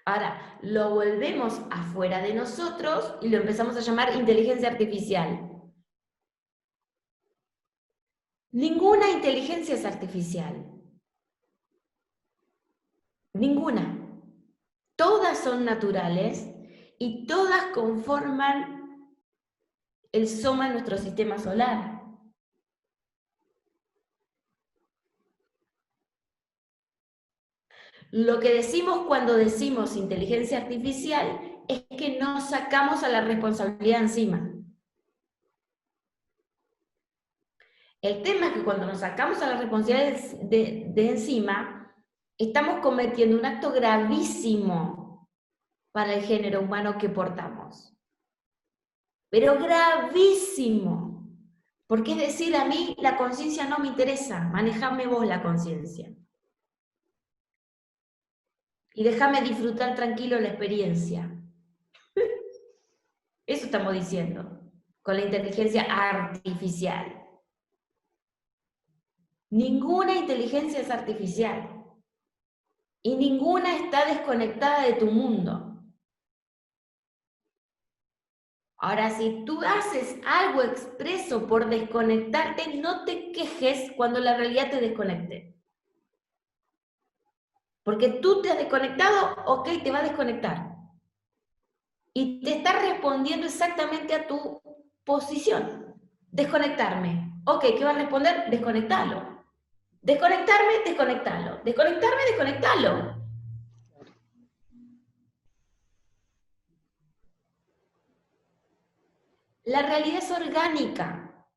Ahora, lo volvemos afuera de nosotros y lo empezamos a llamar inteligencia artificial. Ninguna inteligencia es artificial. Ninguna. Todas son naturales y todas conforman el soma de nuestro sistema solar. Lo que decimos cuando decimos inteligencia artificial es que nos sacamos a la responsabilidad encima. El tema es que cuando nos sacamos a la responsabilidad de encima, estamos cometiendo un acto gravísimo para el género humano que portamos. Pero gravísimo. Porque es decir, a mí la conciencia no me interesa, manejame vos la conciencia. Y déjame disfrutar tranquilo la experiencia. Eso estamos diciendo con la inteligencia artificial. Ninguna inteligencia es artificial y ninguna está desconectada de tu mundo. Ahora, si tú haces algo expreso por desconectarte, no te quejes cuando la realidad te desconecte. Porque tú te has desconectado, ok, te va a desconectar. Y te está respondiendo exactamente a tu posición. Desconectarme. Ok, ¿qué va a responder? Desconectarlo. Desconectarme, desconectarlo. Desconectarme, desconectarlo. La realidad es orgánica.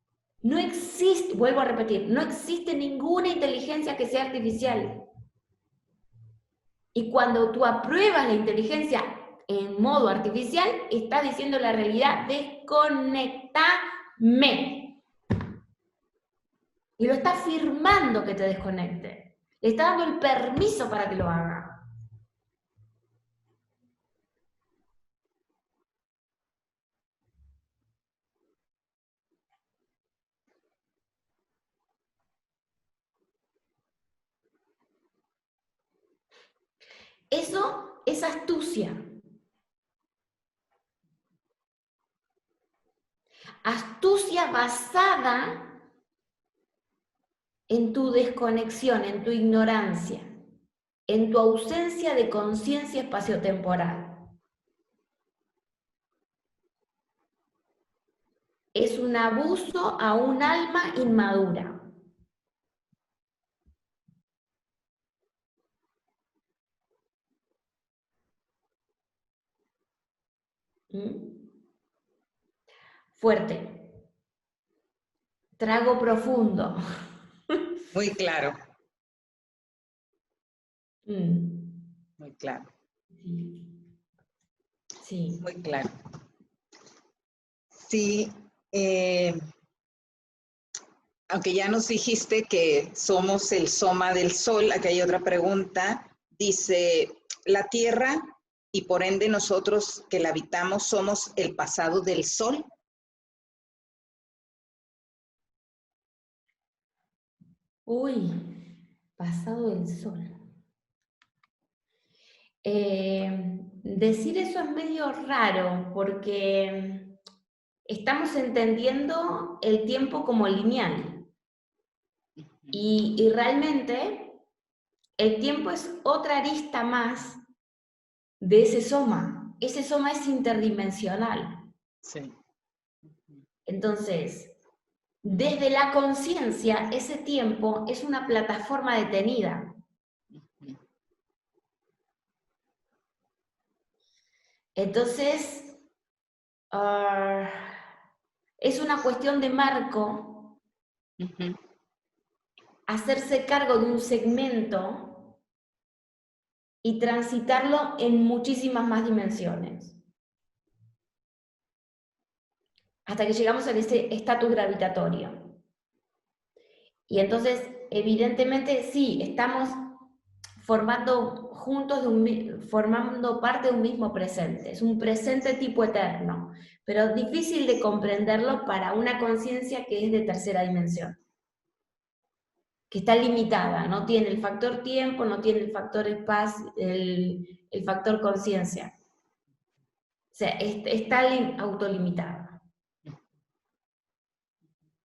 No existe, vuelvo a repetir, no existe ninguna inteligencia que sea artificial. Y cuando tú apruebas la inteligencia en modo artificial, estás diciendo la realidad, desconectame. Y lo está afirmando que te desconecte. Le está dando el permiso para que lo haga. Eso es astucia. Astucia basada en tu desconexión, en tu ignorancia, en tu ausencia de conciencia espaciotemporal. Es un abuso a un alma inmadura. ¿Mm? Fuerte. Trago profundo. Muy claro, muy claro, Sí. muy claro. Sí, aunque ya nos dijiste que somos el soma del sol, aquí hay otra pregunta. Dice, la Tierra y por ende nosotros que la habitamos somos el pasado del sol. Uy, pasado del sol. Decir eso es medio raro porque estamos entendiendo el tiempo como lineal y realmente el tiempo es otra arista más de ese soma. Ese soma es interdimensional. Sí. Entonces, desde la conciencia, ese tiempo es una plataforma detenida. Entonces, es una cuestión de marco, hacerse cargo de un segmento y transitarlo en muchísimas más dimensiones. Hasta que llegamos a ese estatus gravitatorio. Y entonces, evidentemente, sí, estamos formando juntos, formando parte de un mismo presente. Es un presente tipo eterno, pero difícil de comprenderlo para una conciencia que es de tercera dimensión, que está limitada, no tiene el factor tiempo, no tiene el factor espacio, el factor conciencia. O sea, está autolimitada.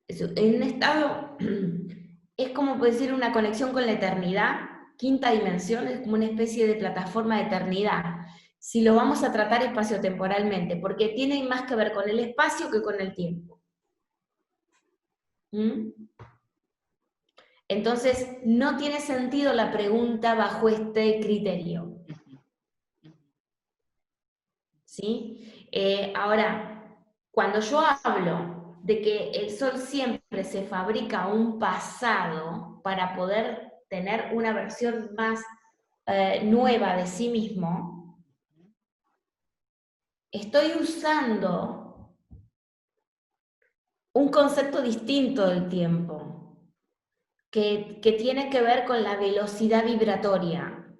En un estado, es como puede decir una conexión con la eternidad, quinta dimensión, es como una especie de plataforma de eternidad, si lo vamos a tratar espaciotemporalmente, porque tiene más que ver con el espacio que con el tiempo. ¿Mm? Entonces, no tiene sentido la pregunta bajo este criterio. ¿Sí? Ahora, cuando yo hablo de que el sol siempre se fabrica un pasado para poder tener una versión más nueva de sí mismo, estoy usando un concepto distinto del tiempo, que tiene que ver con la velocidad vibratoria.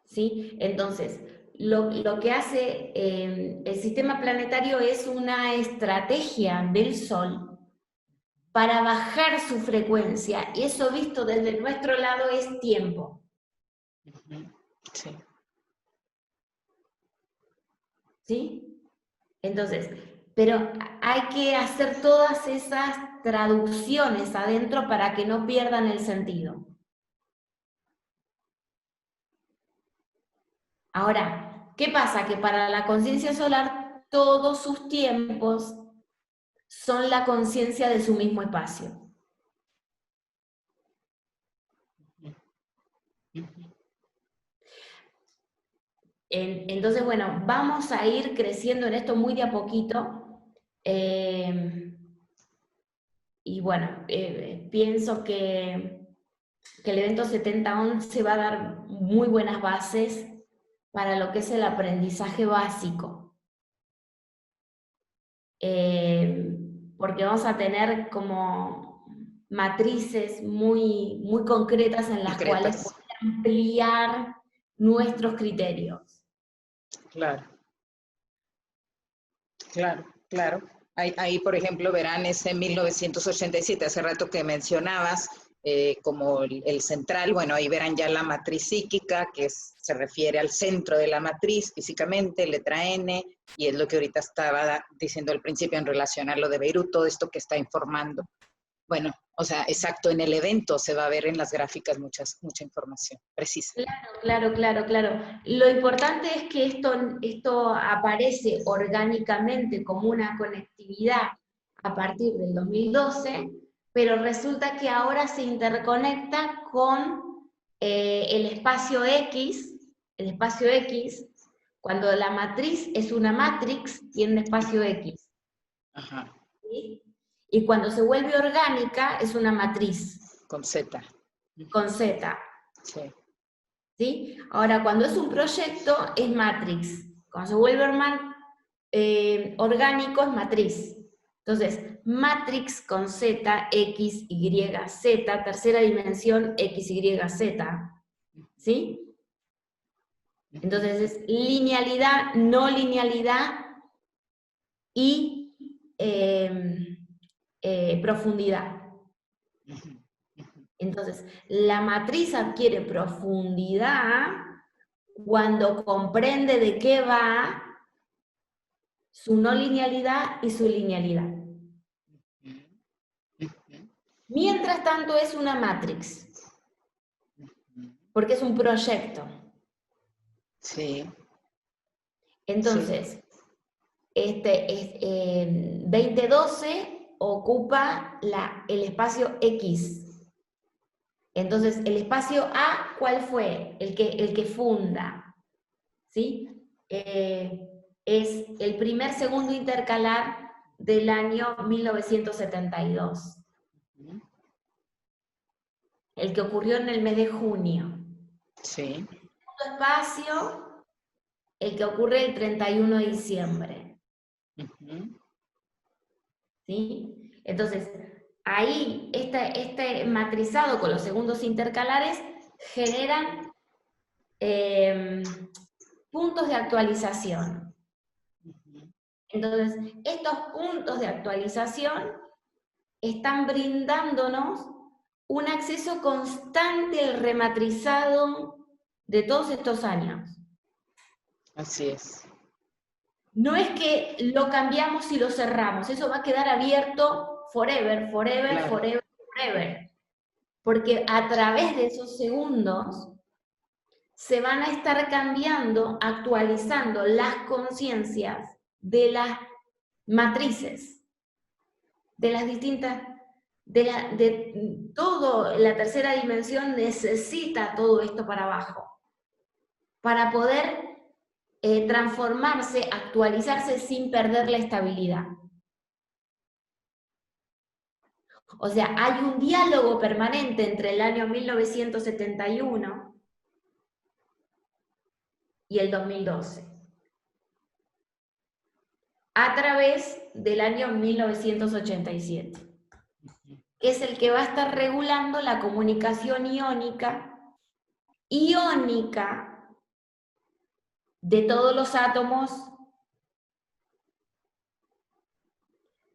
¿Sí? Entonces, lo que hace el sistema planetario es una estrategia del Sol para bajar su frecuencia, y eso visto desde nuestro lado es tiempo. Sí. ¿Sí? Entonces, pero hay que hacer todas esas traducciones adentro para que no pierdan el sentido. Ahora, ¿qué pasa? Que para la conciencia solar todos sus tiempos son la conciencia de su mismo espacio. Entonces, bueno, vamos a ir creciendo en esto muy de a poquito. Y bueno, pienso que el evento 7011 va a dar muy buenas bases para lo que es el aprendizaje básico. Porque vamos a tener como matrices muy, muy concretas en las cuales poder ampliar nuestros criterios. Claro. Claro, claro. Ahí, por ejemplo, verán ese 1987, hace rato que mencionabas, como el central. Bueno, ahí verán ya la matriz psíquica, que se refiere al centro de la matriz físicamente, letra N, y es lo que ahorita estaba diciendo al principio en relación a lo de Beirut, todo esto que está informando. Bueno, o sea, exacto, en el evento se va a ver en las gráficas mucha información precisa. Claro. Lo importante es que esto aparece orgánicamente como una conectividad a partir del 2012, pero resulta que ahora se interconecta con el espacio X, cuando la matriz es una matrix, tiene un espacio X. Ajá. ¿Sí? Y cuando se vuelve orgánica, es una matriz. Con Z. Con Z. Sí. ¿Sí? Ahora, cuando es un proyecto, es matrix. Cuando se vuelve orgánico, es matriz. Entonces, matrix con Z, X, Y, Z, tercera dimensión, X, Y, Z. ¿Sí? Entonces, es linealidad, no linealidad y profundidad. Entonces, la matriz adquiere profundidad cuando comprende de qué va su no linealidad y su linealidad. Mientras tanto es una matrix, porque es un proyecto. Sí. Entonces, 2012 ocupa el espacio X. Entonces, el espacio A, ¿cuál fue? El que funda, ¿sí? Es el primer segundo intercalar del año 1972. El que ocurrió en el mes de junio. Sí. El segundo espacio, el que ocurre el 31 de diciembre. ¿Sí? Entonces, ahí, este matrizado con los segundos intercalares generan puntos de actualización. Entonces, estos puntos de actualización están brindándonos un acceso constante al rematrizado de todos estos años. Así es. No es que lo cambiamos y lo cerramos, eso va a quedar abierto forever, Claro. forever. Porque a través de esos segundos se van a estar cambiando, actualizando las conciencias de las matrices, de las distintas, de todo, la tercera dimensión necesita todo esto para abajo, para poder transformarse, actualizarse sin perder la estabilidad. O sea, hay un diálogo permanente entre el año 1971 y el 2012, a través del año 1987, que es el que va a estar regulando la comunicación iónica de todos los átomos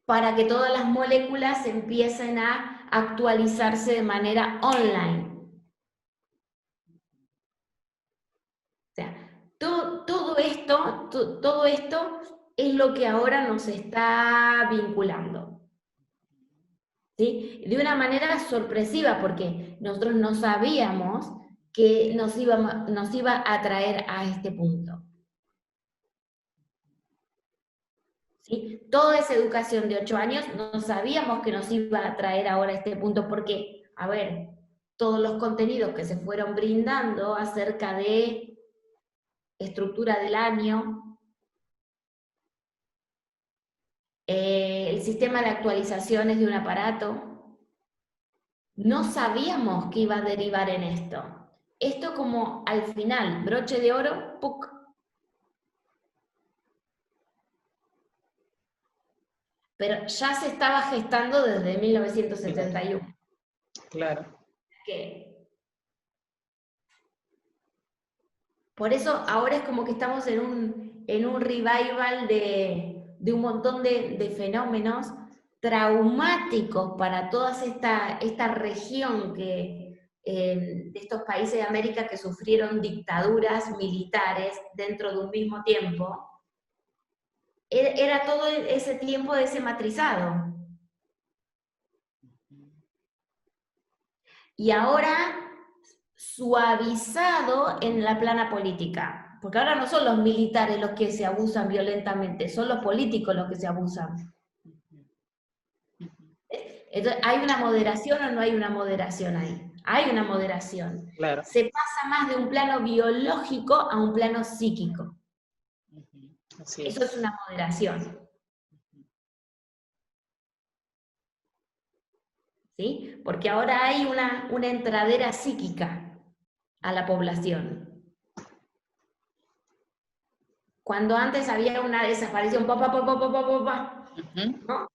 para que todas las moléculas empiecen a actualizarse de manera online. O sea, todo esto es lo que ahora nos está vinculando, ¿sí? De una manera sorpresiva, porque nosotros no sabíamos que nos iba a traer a este punto. ¿Sí? Toda esa educación de 8 años no sabíamos que nos iba a traer ahora a este punto, porque, a ver, todos los contenidos que se fueron brindando acerca de estructura del año, el sistema de actualizaciones de un aparato, no sabíamos que iba a derivar en esto. Esto como al final, broche de oro, ¡puc! Pero ya se estaba gestando desde 1971. Claro. Que por eso ahora es como que estamos en un revival de un montón de fenómenos traumáticos para toda esta región de estos países de América que sufrieron dictaduras militares dentro de un mismo tiempo. Era todo ese tiempo de ese matrizado. Y ahora suavizado en la plana política, porque ahora no son los militares los que se abusan violentamente, son los políticos los que se abusan. Entonces, ¿hay una moderación o no hay una moderación ahí? Hay una moderación. Claro. Se pasa más de un plano biológico a un plano psíquico. Así Eso es una moderación. ¿Sí? Porque ahora hay una entradera psíquica a la población. Cuando antes había una desaparición, ¿no?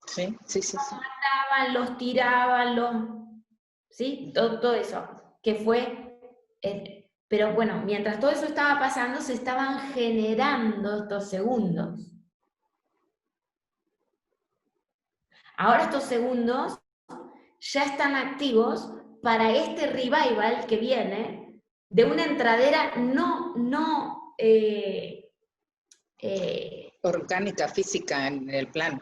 Sí, sí, sí. Los mataban, los tiraban, ¿sí? Todo eso, que fue... pero bueno, mientras todo eso estaba pasando, se estaban generando estos segundos. Ahora estos segundos ya están activos para este revival que viene de una entradera orgánica, física en el plano.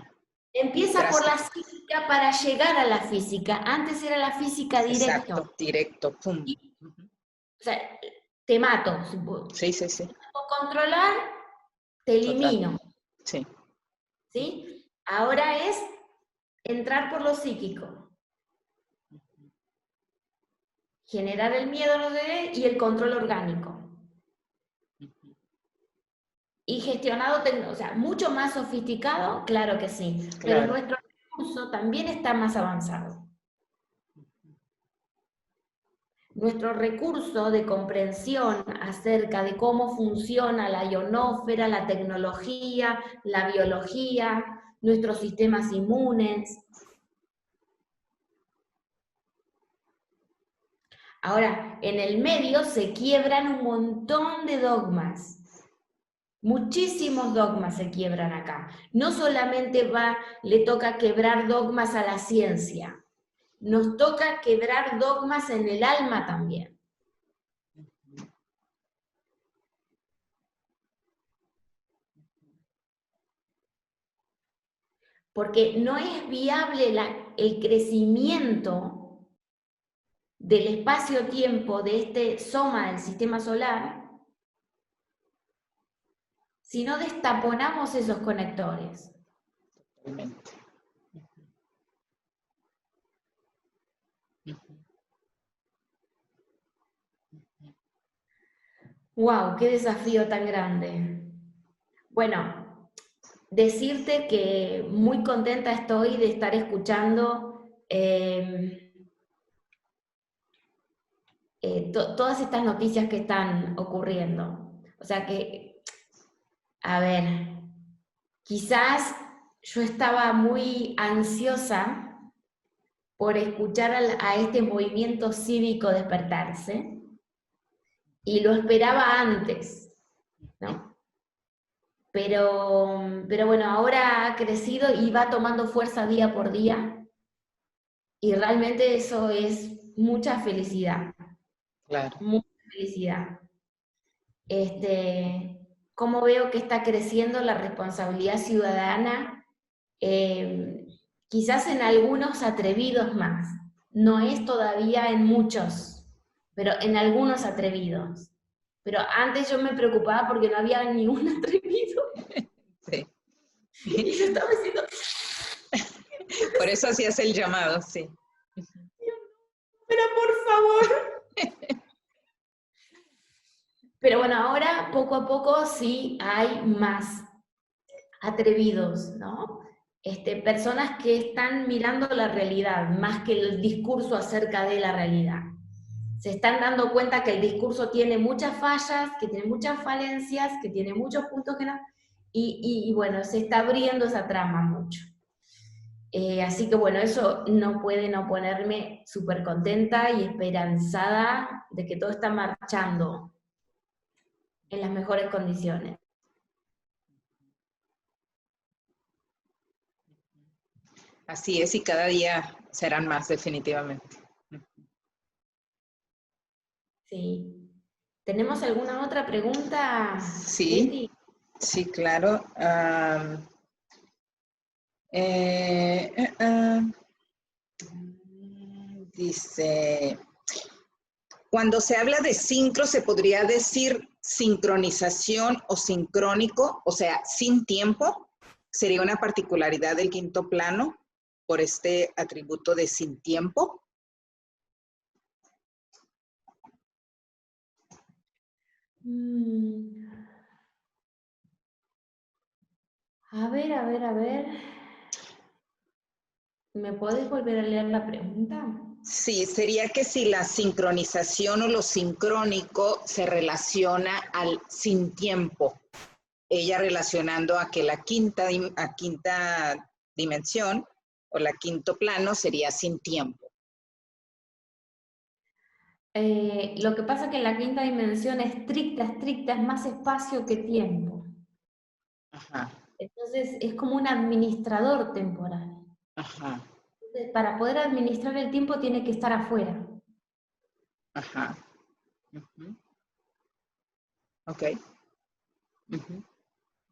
empieza por la física para llegar a la física. Antes era la física directo. Exacto, directo, pum. O sea, te mato. Sí, sí, sí. Si no puedo controlar, te elimino. Total. Sí. ¿Sí? Ahora es entrar por lo psíquico. Generar el miedo y el control orgánico. Y gestionado, o sea, mucho más sofisticado, claro que sí. Claro. Pero nuestro recurso también está más avanzado. Nuestro recurso de comprensión acerca de cómo funciona la ionósfera, la tecnología, la biología, nuestros sistemas inmunes. Ahora, en el medio se quiebran un montón de dogmas. Muchísimos dogmas se quiebran acá. No solamente le toca quebrar dogmas a la ciencia, nos toca quebrar dogmas en el alma también. Porque no es viable el crecimiento del espacio-tiempo de este soma del sistema solar si no destaponamos esos conectores. Totalmente. ¡Wow! ¡Qué desafío tan grande! Bueno, decirte que muy contenta estoy de estar escuchando todas estas noticias que están ocurriendo. O sea que, a ver, quizás yo estaba muy ansiosa por escuchar a este movimiento cívico despertarse y lo esperaba antes, ¿no? Pero bueno, ahora ha crecido y va tomando fuerza día por día, y realmente eso es mucha felicidad, Claro. mucha felicidad. Cómo veo que está creciendo la responsabilidad ciudadana, eh, quizás en algunos atrevidos más, no es todavía en muchos, pero en algunos atrevidos. Pero antes yo me preocupaba porque no había ningún atrevido, Sí. y yo estaba diciendo, Por eso hacías el llamado, sí. pero por favor. Pero bueno, ahora poco a poco sí hay más atrevidos, ¿no? Personas que están mirando la realidad más que el discurso acerca de la realidad. Se están dando cuenta que el discurso tiene muchas fallas, que tiene muchas falencias, que tiene muchos puntos que no, y bueno, se está abriendo esa trama mucho. Así que bueno, eso no puede no ponerme súper contenta y esperanzada de que todo está marchando en las mejores condiciones. Así es, y cada día serán más, definitivamente. Sí. ¿Tenemos alguna otra pregunta, Sí, Leti? sí, claro. Eh, eh, eh, dice, cuando se habla de sincro, ¿se podría decir sincronización o sincrónico? O sea, sin tiempo. ¿Sería una particularidad del quinto plano por este atributo de sin tiempo? A ver, a ver, a ver. ¿Me podés volver a leer la pregunta? Sí, sería que si la sincronización o lo sincrónico se relaciona al sin tiempo, ella relacionando a que la quinta dimensión o la quinto plano sería sin tiempo. Lo que pasa es que la quinta dimensión estricta, es más espacio que tiempo. Ajá, Entonces es como un administrador temporal. ajá, Entonces, para poder administrar el tiempo tiene que estar afuera. ajá. Uh-huh. Ok. Uh-huh.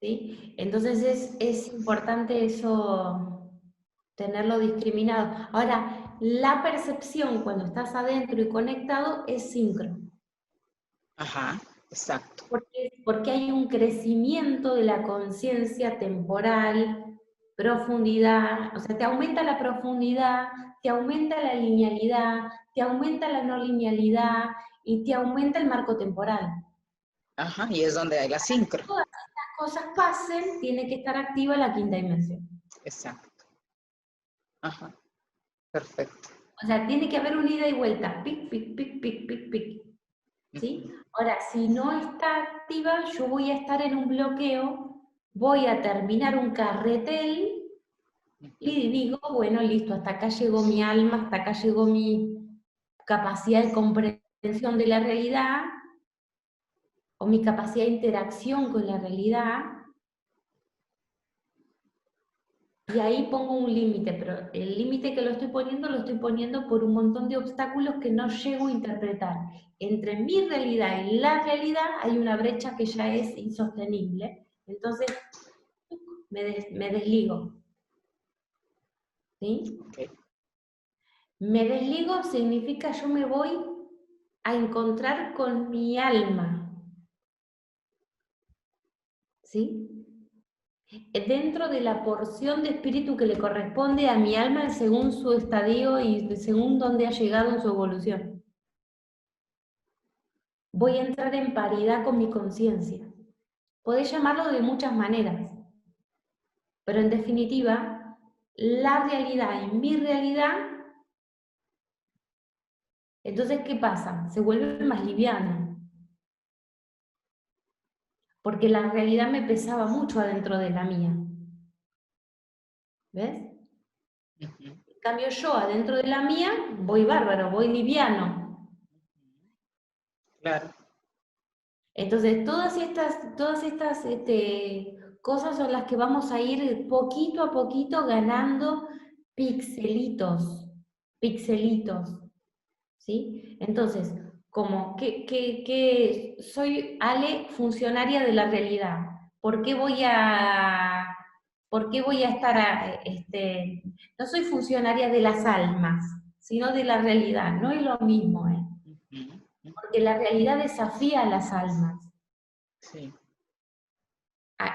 ¿Sí? Entonces es importante eso, tenerlo discriminado. Ahora, la percepción cuando estás adentro y conectado es síncrono. Ajá, exacto. Porque hay un crecimiento de la conciencia temporal, profundidad, o sea, te aumenta la profundidad, te aumenta la linealidad, te aumenta la no linealidad y te aumenta el marco temporal. Ajá, y es donde hay la sincro. Todas estas cosas pasen, tiene que estar activa la quinta dimensión. Exacto. Ajá, perfecto. O sea, tiene que haber un ida y vuelta, pic, pic, pic, pic, pic, pic. ¿Sí? Uh-huh. Ahora, si no está activa, yo voy a estar en un bloqueo, voy a terminar un carretel y digo, bueno, listo, hasta acá llegó mi alma, hasta acá llegó mi capacidad de comprensión de la realidad, o mi capacidad de interacción con la realidad, y ahí pongo un límite, pero el límite que lo estoy poniendo por un montón de obstáculos que no llego a interpretar. Entre mi realidad y la realidad hay una brecha que ya es insostenible, entonces me desligo. ¿Sí? Okay. Me desligo significa yo me voy a encontrar con mi alma. ¿Sí? Dentro de la porción de espíritu que le corresponde a mi alma según su estadio y según donde ha llegado en su evolución. Voy a entrar en paridad con mi conciencia. Podés llamarlo de muchas maneras, pero en definitiva, la realidad y mi realidad, entonces, ¿qué pasa? Se vuelve más liviano, porque la realidad me pesaba mucho adentro de la mía. ¿Ves? Uh-huh. En cambio yo, adentro de la mía, voy bárbaro, voy liviano. Claro. Entonces, todas estas cosas son las que vamos a ir poquito a poquito ganando pixelitos, pixelitos, ¿sí? Entonces, como que soy Ale, funcionaria de la realidad. ¿Por qué voy a estar no soy funcionaria de las almas, sino de la realidad? No es lo mismo, ¿eh? Porque la realidad desafía a las almas. Sí.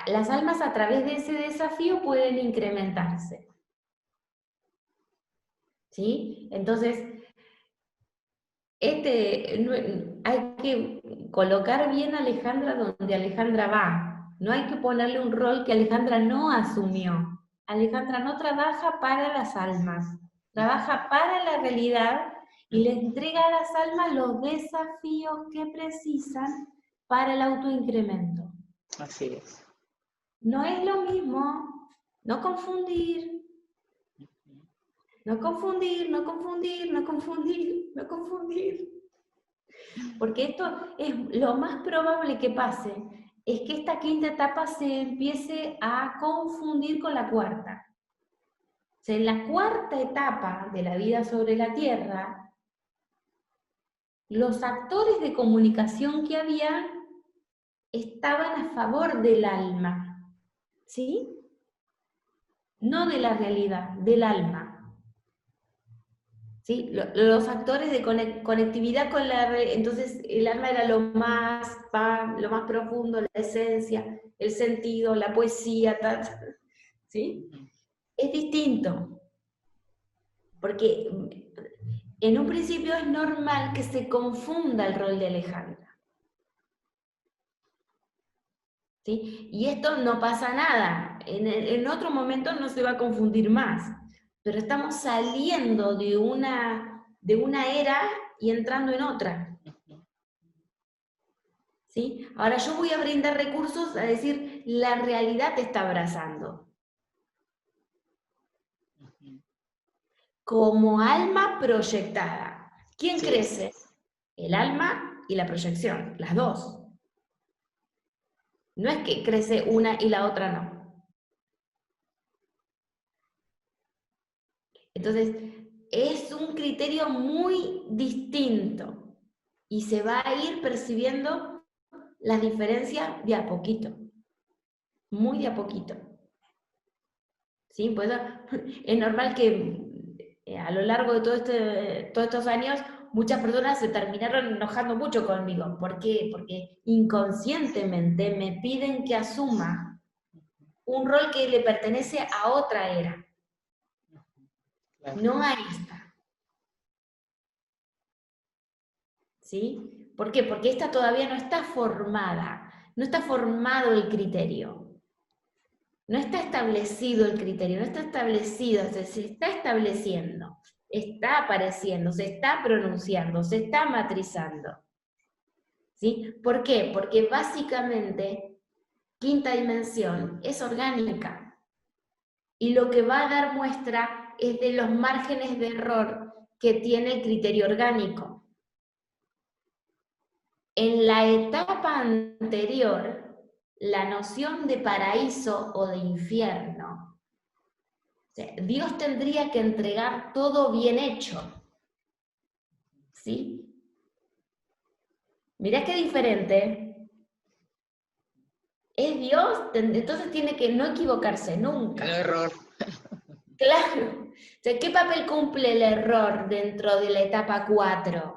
Las almas a través de ese desafío pueden incrementarse. ¿Sí? Entonces, hay que colocar bien a Alejandra donde Alejandra va. No hay que ponerle un rol que Alejandra no asumió. Alejandra no trabaja para las almas, trabaja para la realidad y le entrega a las almas los desafíos que precisan para el autoincremento. Así es. No es lo mismo, no confundir, no confundir, no confundir, no confundir, no confundir. Porque esto es lo más probable que pase, es que esta quinta etapa se empiece a confundir con la cuarta. O sea, en la cuarta etapa de la vida sobre la Tierra, los actores de comunicación que había estaban a favor del alma, ¿sí? No de la realidad, del alma. ¿Sí? Los actores de conectividad con entonces el alma era lo más profundo, la esencia, el sentido, la poesía, ¿sí? Es distinto, porque en un principio es normal que se confunda el rol de Alejandra. ¿Sí? Y esto no pasa nada, en otro momento no se va a confundir más, pero estamos saliendo de una era y entrando en otra. ¿Sí? Ahora yo voy a brindar recursos a decir, la realidad te está abrazando. Como alma proyectada. ¿Quién crece? El alma y la proyección, las dos. No es que crece una y la otra no. Entonces, es un criterio muy distinto y se va a ir percibiendo las diferencias de a poquito, muy de a poquito. ¿Sí? Pues es normal que a lo largo de todos estos años muchas personas se terminaron enojando mucho conmigo. ¿Por qué? Porque inconscientemente me piden que asuma un rol que le pertenece a otra era, no a esta. ¿Sí? ¿Por qué? Porque esta todavía no está formada, no está formado el criterio, no está establecido el criterio, no está establecido, se está estableciendo, está apareciendo, se está pronunciando, se está matrizando. ¿Sí? ¿Por qué? Porque básicamente quinta dimensión es orgánica y lo que va a dar muestra es de los márgenes de error que tiene el criterio orgánico. En la etapa anterior, la noción de paraíso o de infierno, o sea, Dios tendría que entregar todo bien hecho. ¿Sí? Mirá qué diferente. Es Dios, entonces tiene que no equivocarse nunca. El error. Claro. O sea, ¿qué papel cumple el error dentro de la etapa 4?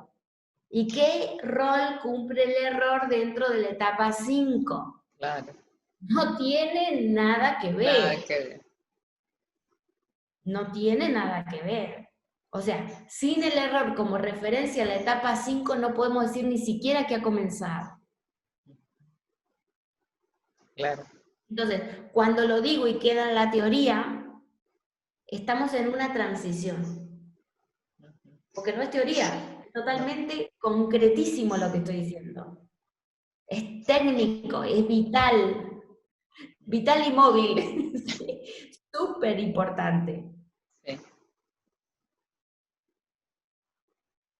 ¿Y qué rol cumple el error dentro de la etapa 5? Claro. No tiene nada que ver. Nada que ver. No tiene nada que ver. O sea, sin el error como referencia a la etapa 5 no podemos decir ni siquiera que ha comenzado. Claro. Entonces, cuando lo digo y queda en la teoría, estamos en una transición. Porque no es teoría, es totalmente concretísimo lo que estoy diciendo. Es técnico, es vital, vital y móvil. Sí, súper importante. Sí.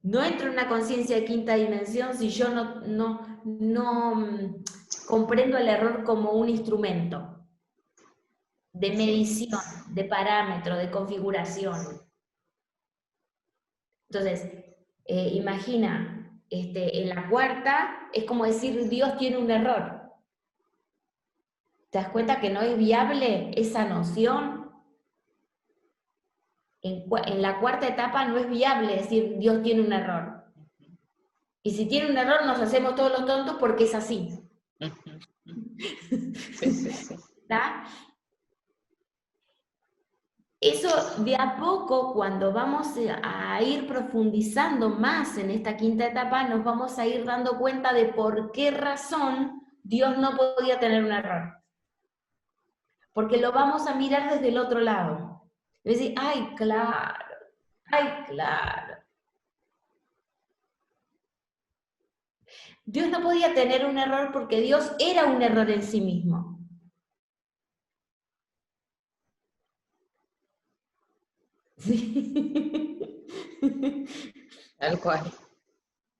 No entro en una conciencia de quinta dimensión si yo no comprendo el error como un instrumento. de medición, de parámetro, de configuración. Entonces, imagina, en la cuarta es como decir Dios tiene un error. ¿Te das cuenta que no es viable esa noción? En la cuarta etapa no es viable decir Dios tiene un error. Y si tiene un error nos hacemos todos los tontos porque es así. Sí, sí, sí. ¿Está? Eso de a poco, cuando vamos a ir profundizando más en esta quinta etapa, nos vamos a ir dando cuenta de por qué razón Dios no podía tener un error. Porque lo vamos a mirar desde el otro lado. Y decir, ay, claro. Dios no podía tener un error porque Dios era un error en sí mismo. Sí. Tal cual.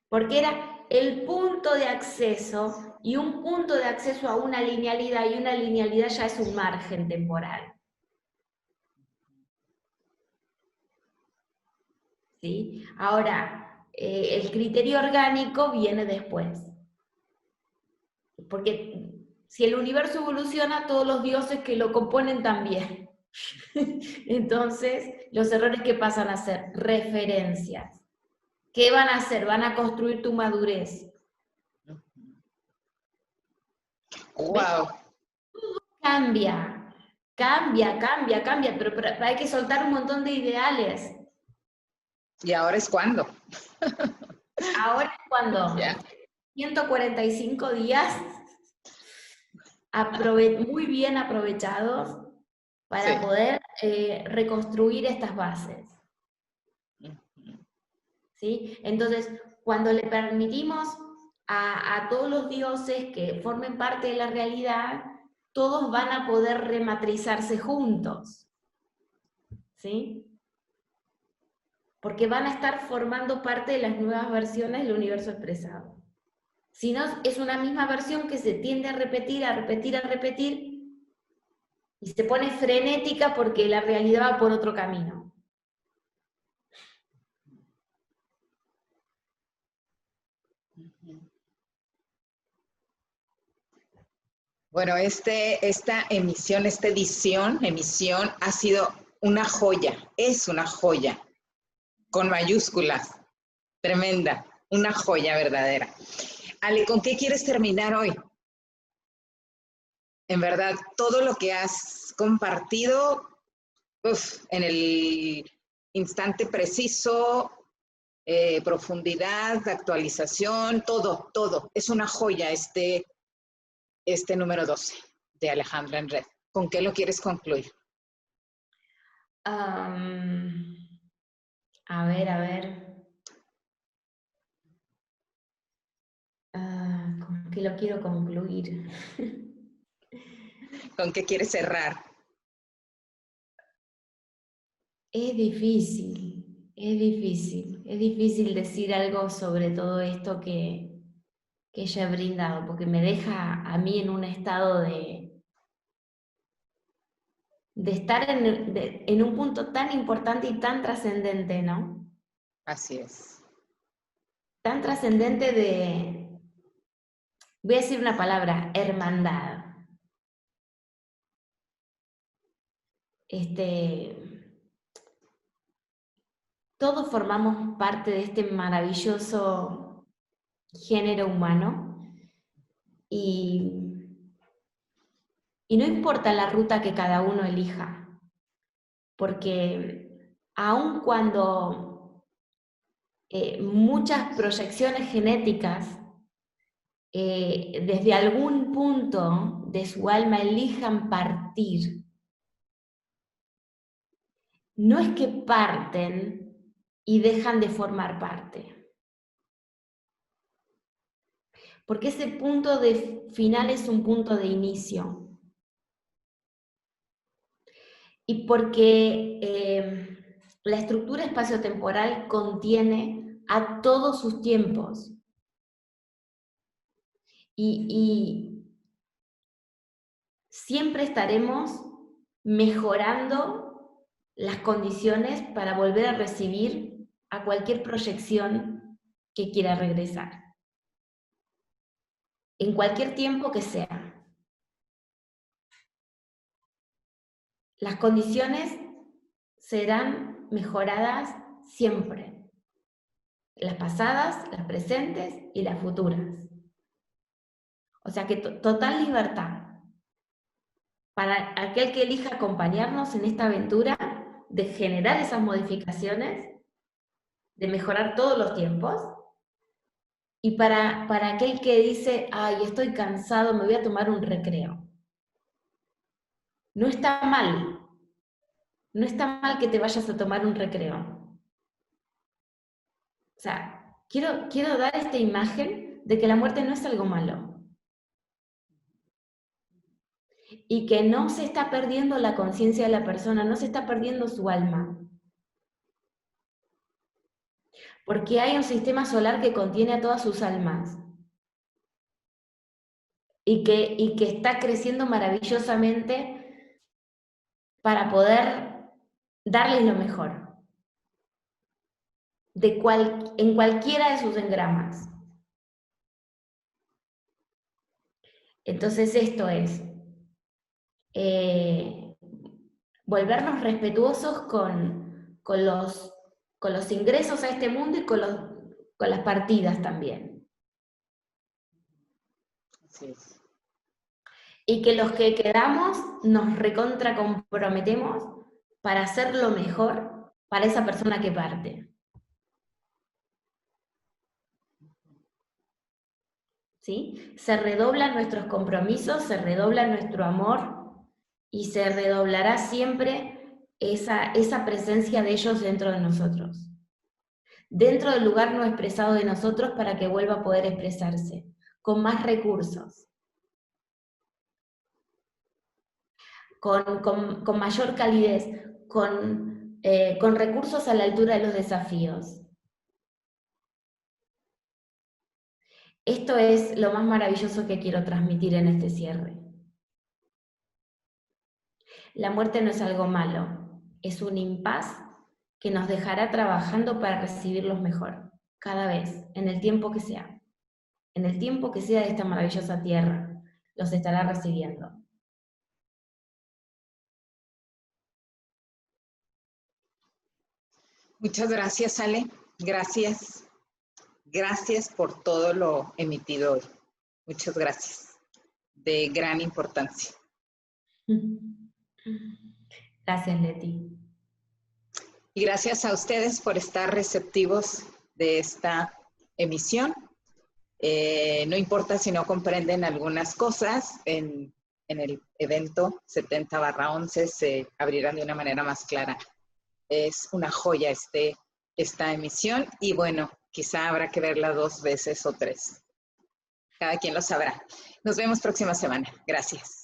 Porque era el punto de acceso, y un punto de acceso a una linealidad, y una linealidad ya es un margen temporal. ¿Sí? Ahora, el criterio orgánico viene después. Porque si el universo evoluciona, todos los dioses que lo componen también. Entonces, los errores que pasan a ser referencias. ¿Qué van a hacer? Van a construir tu madurez. Wow. Cambia, pero hay que soltar un montón de ideales. ¿Y ahora es cuándo? Ahora es cuando Ya. 145 días muy bien aprovechados Sí. para poder reconstruir estas bases. ¿Sí? Entonces, cuando le permitimos a todos los dioses que formen parte de la realidad, todos van a poder rematrizarse juntos. ¿Sí? Porque van a estar formando parte de las nuevas versiones del universo expresado. Si no, es una misma versión que se tiende a repetir, y se pone frenética porque la realidad va por otro camino. Bueno, esta emisión, emisión ha sido una joya, es una joya, con mayúsculas, tremenda, una joya verdadera. Ale, ¿con qué quieres terminar hoy? En verdad, todo lo que has compartido, en el instante preciso, profundidad, actualización, todo. Es una joya este número 12 de Alejandra en Red. ¿Con qué lo quieres concluir? A ver. ¿Con qué lo quiero concluir? ¿Con qué quieres cerrar? Es difícil decir algo sobre todo esto que ella ha brindado, porque me deja a mí en un estado de estar en un punto tan importante y tan trascendente, ¿no? Así es. Tan trascendente voy a decir una palabra, hermandad. Todos formamos parte de este maravilloso género humano y no importa la ruta que cada uno elija, porque aun cuando muchas proyecciones genéticas desde algún punto de su alma elijan partir, no es que parten y dejan de formar parte, porque ese punto de final es un punto de inicio. Y porque la estructura espaciotemporal contiene a todos sus tiempos. Y siempre estaremos mejorando las condiciones para volver a recibir a cualquier proyección que quiera regresar. En cualquier tiempo que sea. Las condiciones serán mejoradas siempre. Las pasadas, las presentes y las futuras. O sea que total libertad para aquel que elija acompañarnos en esta aventura de generar esas modificaciones, de mejorar todos los tiempos, y para aquel que dice, ay, estoy cansado, me voy a tomar un recreo. No está mal. No está mal que te vayas a tomar un recreo. O sea, quiero dar esta imagen de que la muerte no es algo malo. Y que no se está perdiendo la conciencia de la persona, no se está perdiendo su alma. Porque hay un sistema solar que contiene a todas sus almas. Y que está creciendo maravillosamente para poder darles lo mejor. En cualquiera de sus engramas. Entonces esto es volvernos respetuosos con los ingresos a este mundo y con las partidas también. Así es. Y que los que quedamos nos recontra comprometemos para hacer lo mejor para esa persona que parte. ¿Sí? Se redoblan nuestros compromisos, se redobla nuestro amor y se redoblará siempre esa presencia de ellos dentro de nosotros. Dentro del lugar no expresado de nosotros para que vuelva a poder expresarse, con más recursos, con mayor calidez, con recursos a la altura de los desafíos. Esto es lo más maravilloso que quiero transmitir en este cierre. La muerte no es algo malo, es un impas que nos dejará trabajando para recibirlos mejor, cada vez, en el tiempo que sea. En el tiempo que sea de esta maravillosa tierra, los estará recibiendo. Muchas gracias, Ale. Gracias. Gracias por todo lo emitido hoy. Muchas gracias. De gran importancia. Gracias, Leti. Y gracias a ustedes por estar receptivos de esta emisión. No importa si no comprenden algunas cosas, en el evento 70/11 se abrirán de una manera más clara. Es una joya esta emisión y bueno, quizá habrá que verla 2 veces o 3. Cada quien lo sabrá. Nos vemos próxima semana. Gracias.